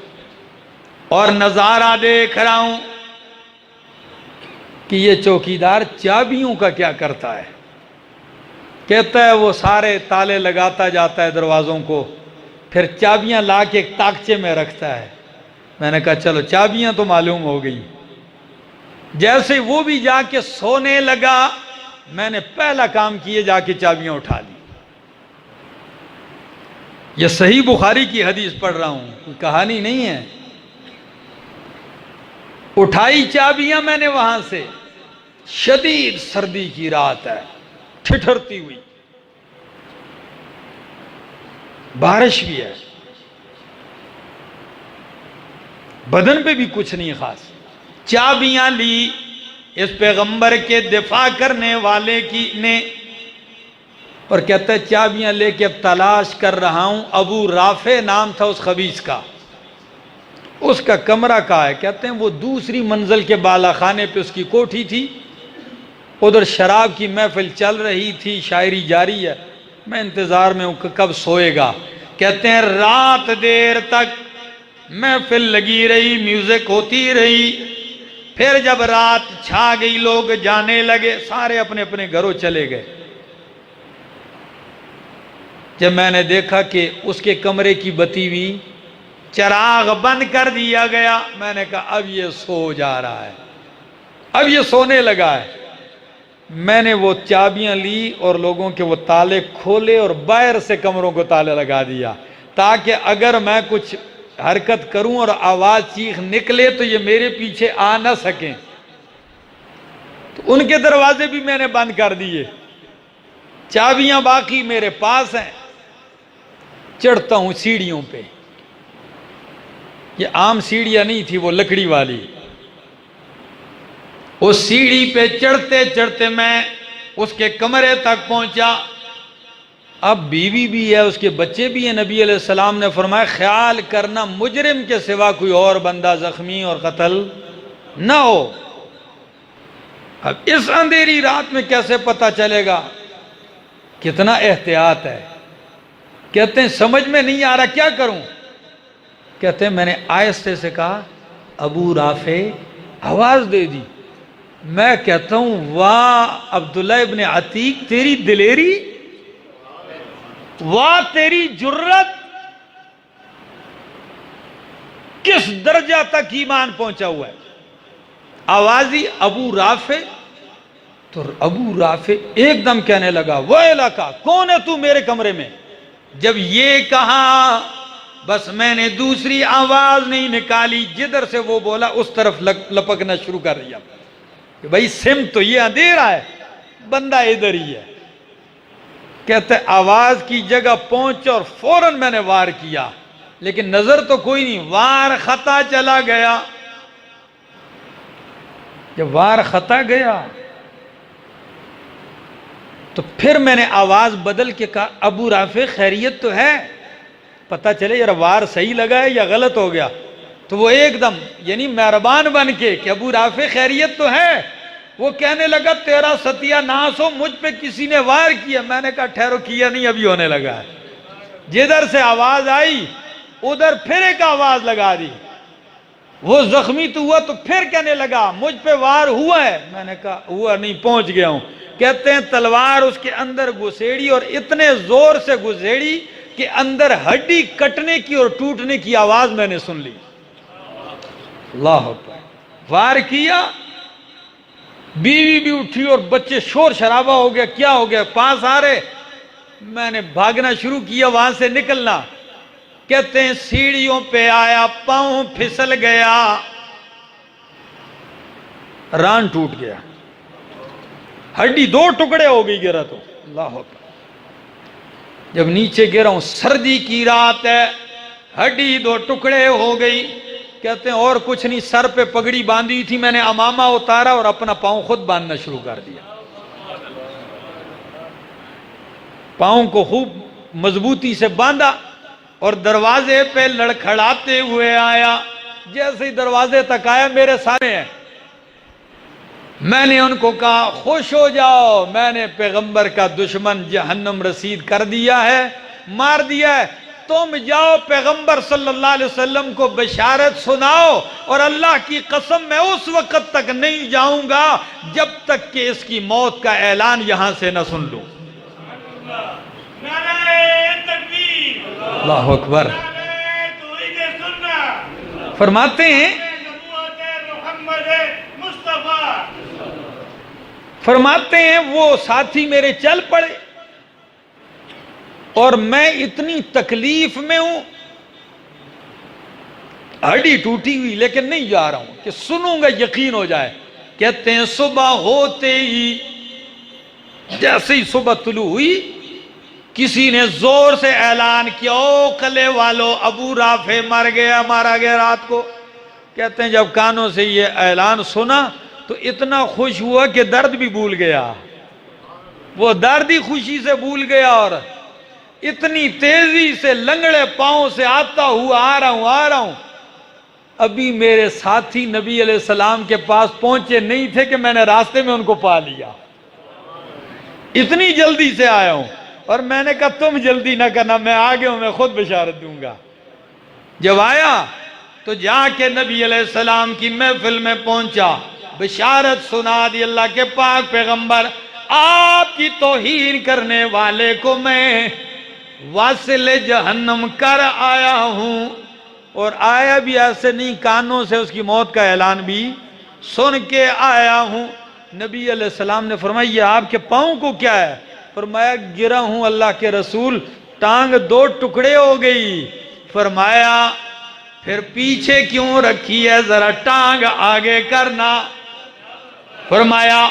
اور نظارہ دیکھ رہا ہوں کہ یہ چوکیدار چابیوں کا کیا کرتا ہے. کہتا ہے وہ سارے تالے لگاتا جاتا ہے دروازوں کو، پھر چابیاں لا کے ایک تاکچے میں رکھتا ہے. میں نے کہا چلو چابیاں تو معلوم ہو گئی. جیسے وہ بھی جا کے سونے لگا میں نے پہلا کام کیے جا کے چابیاں اٹھا لی. یہ صحیح بخاری کی حدیث پڑھ رہا ہوں، کوئی کہانی نہیں ہے. اٹھائی چابیاں میں نے وہاں سے. شدید سردی کی رات ہے، ٹھٹھرتی ہوئی، بارش بھی ہے، بدن پہ بھی کچھ نہیں خاص. چابیاں لی اس پیغمبر کے دفاع کرنے والے کی نے، اور کہتا ہے چابیاں لے کے اب تلاش کر رہا ہوں. ابو رافع نام تھا اس خبیث کا. اس کا کمرہ کہاں ہے؟ کہتے ہیں وہ دوسری منزل کے بالا خانے پہ اس کی کوٹھی تھی. ادھر شراب کی محفل چل رہی تھی، شاعری جاری ہے. میں انتظار میں ہوں کہ کب سوئے گا. کہتے ہیں رات دیر تک محفل لگی رہی، میوزک ہوتی رہی. پھر جب رات چھا گئی لوگ جانے لگے، سارے اپنے اپنے گھروں چلے گئے. جب میں نے دیکھا کہ اس کے کمرے کی بتی ہوئی چراغ بند کر دیا گیا، میں نے کہا اب یہ سو جا رہا ہے، اب یہ سونے لگا ہے. میں نے وہ چابیاں لی اور لوگوں کے وہ تالے کھولے اور باہر سے کمروں کو تالے لگا دیا تاکہ اگر میں کچھ حرکت کروں اور آواز چیخ نکلے تو یہ میرے پیچھے آ نہ سکیں. تو ان کے دروازے بھی میں نے بند کر دیے. چابیاں باقی میرے پاس ہیں. چڑھتا ہوں سیڑھیوں پہ. یہ عام سیڑھیاں نہیں تھی، وہ لکڑی والی. اس سیڑھی پہ چڑھتے چڑھتے میں اس کے کمرے تک پہنچا. اب بیوی بھی ہے، اس کے بچے بھی ہیں. نبی علیہ السلام نے فرمایا خیال کرنا مجرم کے سوا کوئی اور بندہ زخمی اور قتل نہ ہو. اب اس اندھیری رات میں کیسے پتہ چلے گا؟ کتنا احتیاط ہے. کہتے ہیں سمجھ میں نہیں آ رہا کیا کروں. کہتے ہیں میں نے آہستہ سے کہا ابو رافع. آواز دے دی. میں کہتا ہوں واہ عبداللہ ابن عتیق تیری دلیری، واہ تیری جرت، کس درجہ تک ایمان پہنچا ہوا ہے. آوازی ابو رافع. تو ابو رافع ایک دم کہنے لگا ویلکا، کون ہے تو میرے کمرے میں؟ جب یہ کہا بس میں نے دوسری آواز نہیں نکالی، جدھر سے وہ بولا اس طرف لپکنا شروع کر دیا کہ بھائی سمت تو یہ اندھیرا ہے، بندہ ادھر ہی ہے. کہتے آواز کی جگہ پہنچ اور فوراً میں نے وار کیا، لیکن نظر تو کوئی نہیں. وار خطا چلا گیا. جب وار خطا گیا تو پھر میں نے آواز بدل کے کہا ابو رافع خیریت تو ہے؟ پتہ چلے یار وار صحیح لگا ہے یا غلط ہو گیا. تو وہ ایک دم یعنی مہربان بن کے کہ ابو رافع خیریت تو ہے، وہ کہنے لگا تیرا ستیہ ناس ہو، مجھ پہ کسی نے وار کیا. میں نے کہا ٹھہرو، کیا نہیں، ابھی ہونے لگا ہے. جدھر سے آواز آئی ادھر پھر ایک آواز لگا دی. وہ زخمی تو ہوا تو پھر کہنے لگا مجھ پہ وار ہوا ہے. میں نے کہا ہوا نہیں، پہنچ گیا ہوں. کہتے ہیں تلوار اس کے اندر گھسیڑی اور اتنے زور سے گھسیڑی کہ اندر ہڈی کٹنے کی اور ٹوٹنے کی آواز میں نے سن لی. اللہ اکبر. وار کیا، بیوی بھی اٹھی اور بچے شور شرابہ ہو گیا. کیا ہو گیا؟ پاس آ رہے. میں نے بھاگنا شروع کیا، وہاں سے نکلنا. کہتے ہیں سیڑھیوں پہ آیا، پاؤں پھسل گیا، ران ٹوٹ گیا، ہڈی دو ٹکڑے ہو گئی. گرا تو اللہ اکبر. جب نیچے گرا ہوں، سردی کی رات ہے، ہڈی دو ٹکڑے ہو گئی. کہتے ہیں اور کچھ نہیں، سر پہ پگڑی باندھی تھی، میں نے امامہ اتارا اور اپنا پاؤں خود باندھنا شروع کر دیا، پاؤں کو خوب مضبوطی سے باندھا اور دروازے پہ لڑکھڑاتے ہوئے آیا۔ جیسے ہی دروازے تک آیا میرے سامنے ہے، میں نے ان کو کہا خوش ہو جاؤ، میں نے پیغمبر کا دشمن جہنم رسید کر دیا ہے، مار دیا ہے، تم جاؤ پیغمبر صلی اللہ علیہ وسلم کو بشارت سناؤ، اور اللہ کی قسم میں اس وقت تک نہیں جاؤں گا جب تک کہ اس کی موت کا اعلان یہاں سے نہ سن لوں۔ نعرہ تکبیر، اللہ اکبر۔ نعرہ توحید سنت، فرماتے ہیں نبوت محمد مصطفیٰ۔ فرماتے ہیں وہ ساتھی میرے چل پڑے اور میں اتنی تکلیف میں ہوں، ہڈی ٹوٹی ہوئی، لیکن نہیں جا رہا ہوں کہ سنوں گا یقین ہو جائے۔ کہتے ہیں صبح ہوتے ہی، جیسے ہی صبح طلوع ہوئی، کسی نے زور سے اعلان کیا، او قلعے والو، ابو رافع مر گیا، مارا گیا رات کو۔ کہتے ہیں جب کانوں سے یہ اعلان سنا تو اتنا خوش ہوا کہ درد بھی بھول گیا، وہ درد ہی خوشی سے بھول گیا، اور اتنی تیزی سے لنگڑے پاؤں سے آتا ہوا آ رہا ہوں۔ ابھی میرے ساتھی نبی علیہ السلام کے پاس پہنچے نہیں تھے کہ میں نے راستے میں ان کو پا لیا، اتنی جلدی سے آیا ہوں۔ اور میں نے کہا تم جلدی نہ کرنا، میں آگے ہوں، میں خود بشارت دوں گا۔ جب آیا تو جا کے نبی علیہ السلام کی محفل میں پہنچا، بشارت سنا دی، اللہ کے پاک پیغمبر، آپ کی توہین کرنے والے کو میں واصل جہنم کر آیا ہوں، اور آیا بھی ایسے نہیں، کانوں سے اس کی موت کا اعلان بھی سن کے آیا ہوں۔ نبی علیہ السلام نے فرمایا یہ آپ کے پاؤں کو کیا ہے؟ فرمایا گرا ہوں اللہ کے رسول، ٹانگ 2 ٹکڑے ہو گئی۔ فرمایا پھر پیچھے کیوں رکھی ہے، ذرا ٹانگ آگے کرنا۔ فرمایا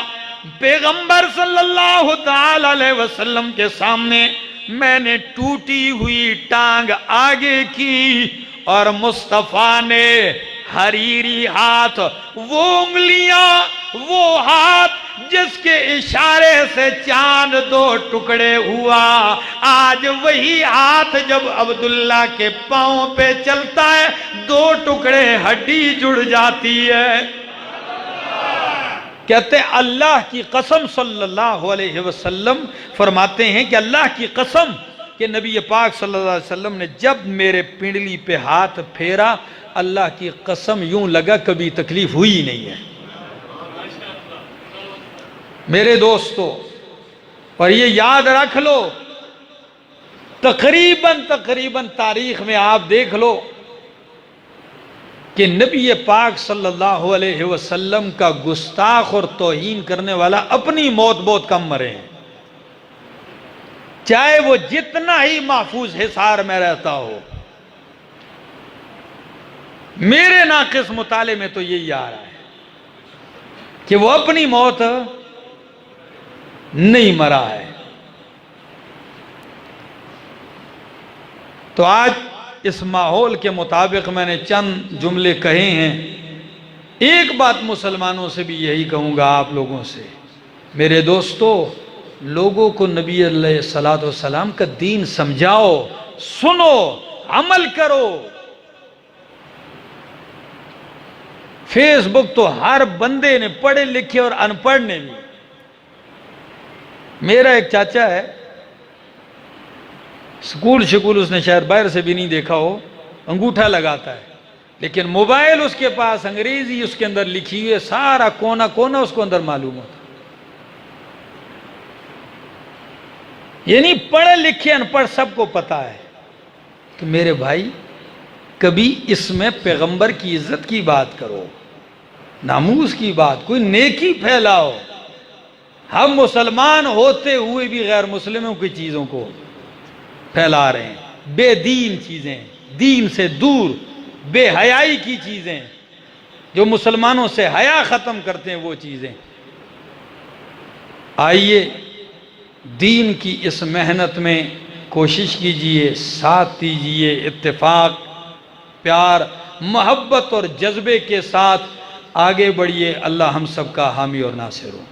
پیغمبر صلی اللہ تعالی علیہ وسلم کے سامنے میں نے ٹوٹی ہوئی ٹانگ آگے کی، اور مصطفیٰ نے حریری ہاتھ، وہ انگلیاں، وہ ہاتھ جس کے اشارے سے چاند 2 ٹکڑے ہوا، آج وہی ہاتھ جب عبداللہ کے پاؤں پہ چلتا ہے 2 ٹکڑے ہڈی جڑ جاتی ہے۔ کہتے ہیں اللہ کی قسم، صلی اللہ علیہ وسلم فرماتے ہیں کہ اللہ کی قسم کہ نبی پاک صلی اللہ علیہ وسلم نے جب میرے پنڈلی پہ ہاتھ پھیرا، اللہ کی قسم یوں لگا کبھی تکلیف ہوئی نہیں ہے۔ میرے دوستو، اور یہ یاد رکھ لو، تقریباً تاریخ میں آپ دیکھ لو کہ نبی پاک صلی اللہ علیہ وسلم کا گستاخ اور توہین کرنے والا اپنی موت بہت کم مرے ہیں، چاہے وہ جتنا ہی محفوظ حصار میں رہتا ہو۔ میرے ناقص مطالعے میں تو یہی آ رہا ہے کہ وہ اپنی موت نہیں مرا ہے۔ تو آج اس ماحول کے مطابق میں نے چند جملے کہے ہیں۔ ایک بات مسلمانوں سے بھی یہی کہوں گا، آپ لوگوں سے، میرے دوستو، لوگوں کو نبی علیہ السلام کا دین سمجھاؤ، سنو، عمل کرو۔ فیس بک تو ہر بندے نے، پڑھے لکھے اور ان پڑھ نے بھی۔ میرا ایک چاچا ہے، سکول شکول اس نے شاید باہر سے بھی نہیں دیکھا ہو، انگوٹھا لگاتا ہے، لیکن موبائل اس کے پاس، انگریزی اس کے اندر لکھی ہوئی ہے، سارا کونا کونا اس کو اندر معلوم ہوتا۔ یعنی پڑھے لکھے ان پڑھ سب کو پتا ہے۔ تو میرے بھائی، کبھی اس میں پیغمبر کی عزت کی بات کرو، ناموس کی بات، کوئی نیکی پھیلاؤ۔ ہم مسلمان ہوتے ہوئے بھی غیر مسلموں کی چیزوں کو پھیلا رہے ہیں، بے دین چیزیں، دین سے دور، بے حیائی کی چیزیں، جو مسلمانوں سے حیا ختم کرتے ہیں وہ چیزیں۔ آئیے دین کی اس محنت میں کوشش کیجئے، ساتھ دیجئے، اتفاق، پیار محبت اور جذبے کے ساتھ آگے بڑھیے۔ اللہ ہم سب کا حامی اور ناصر ہو۔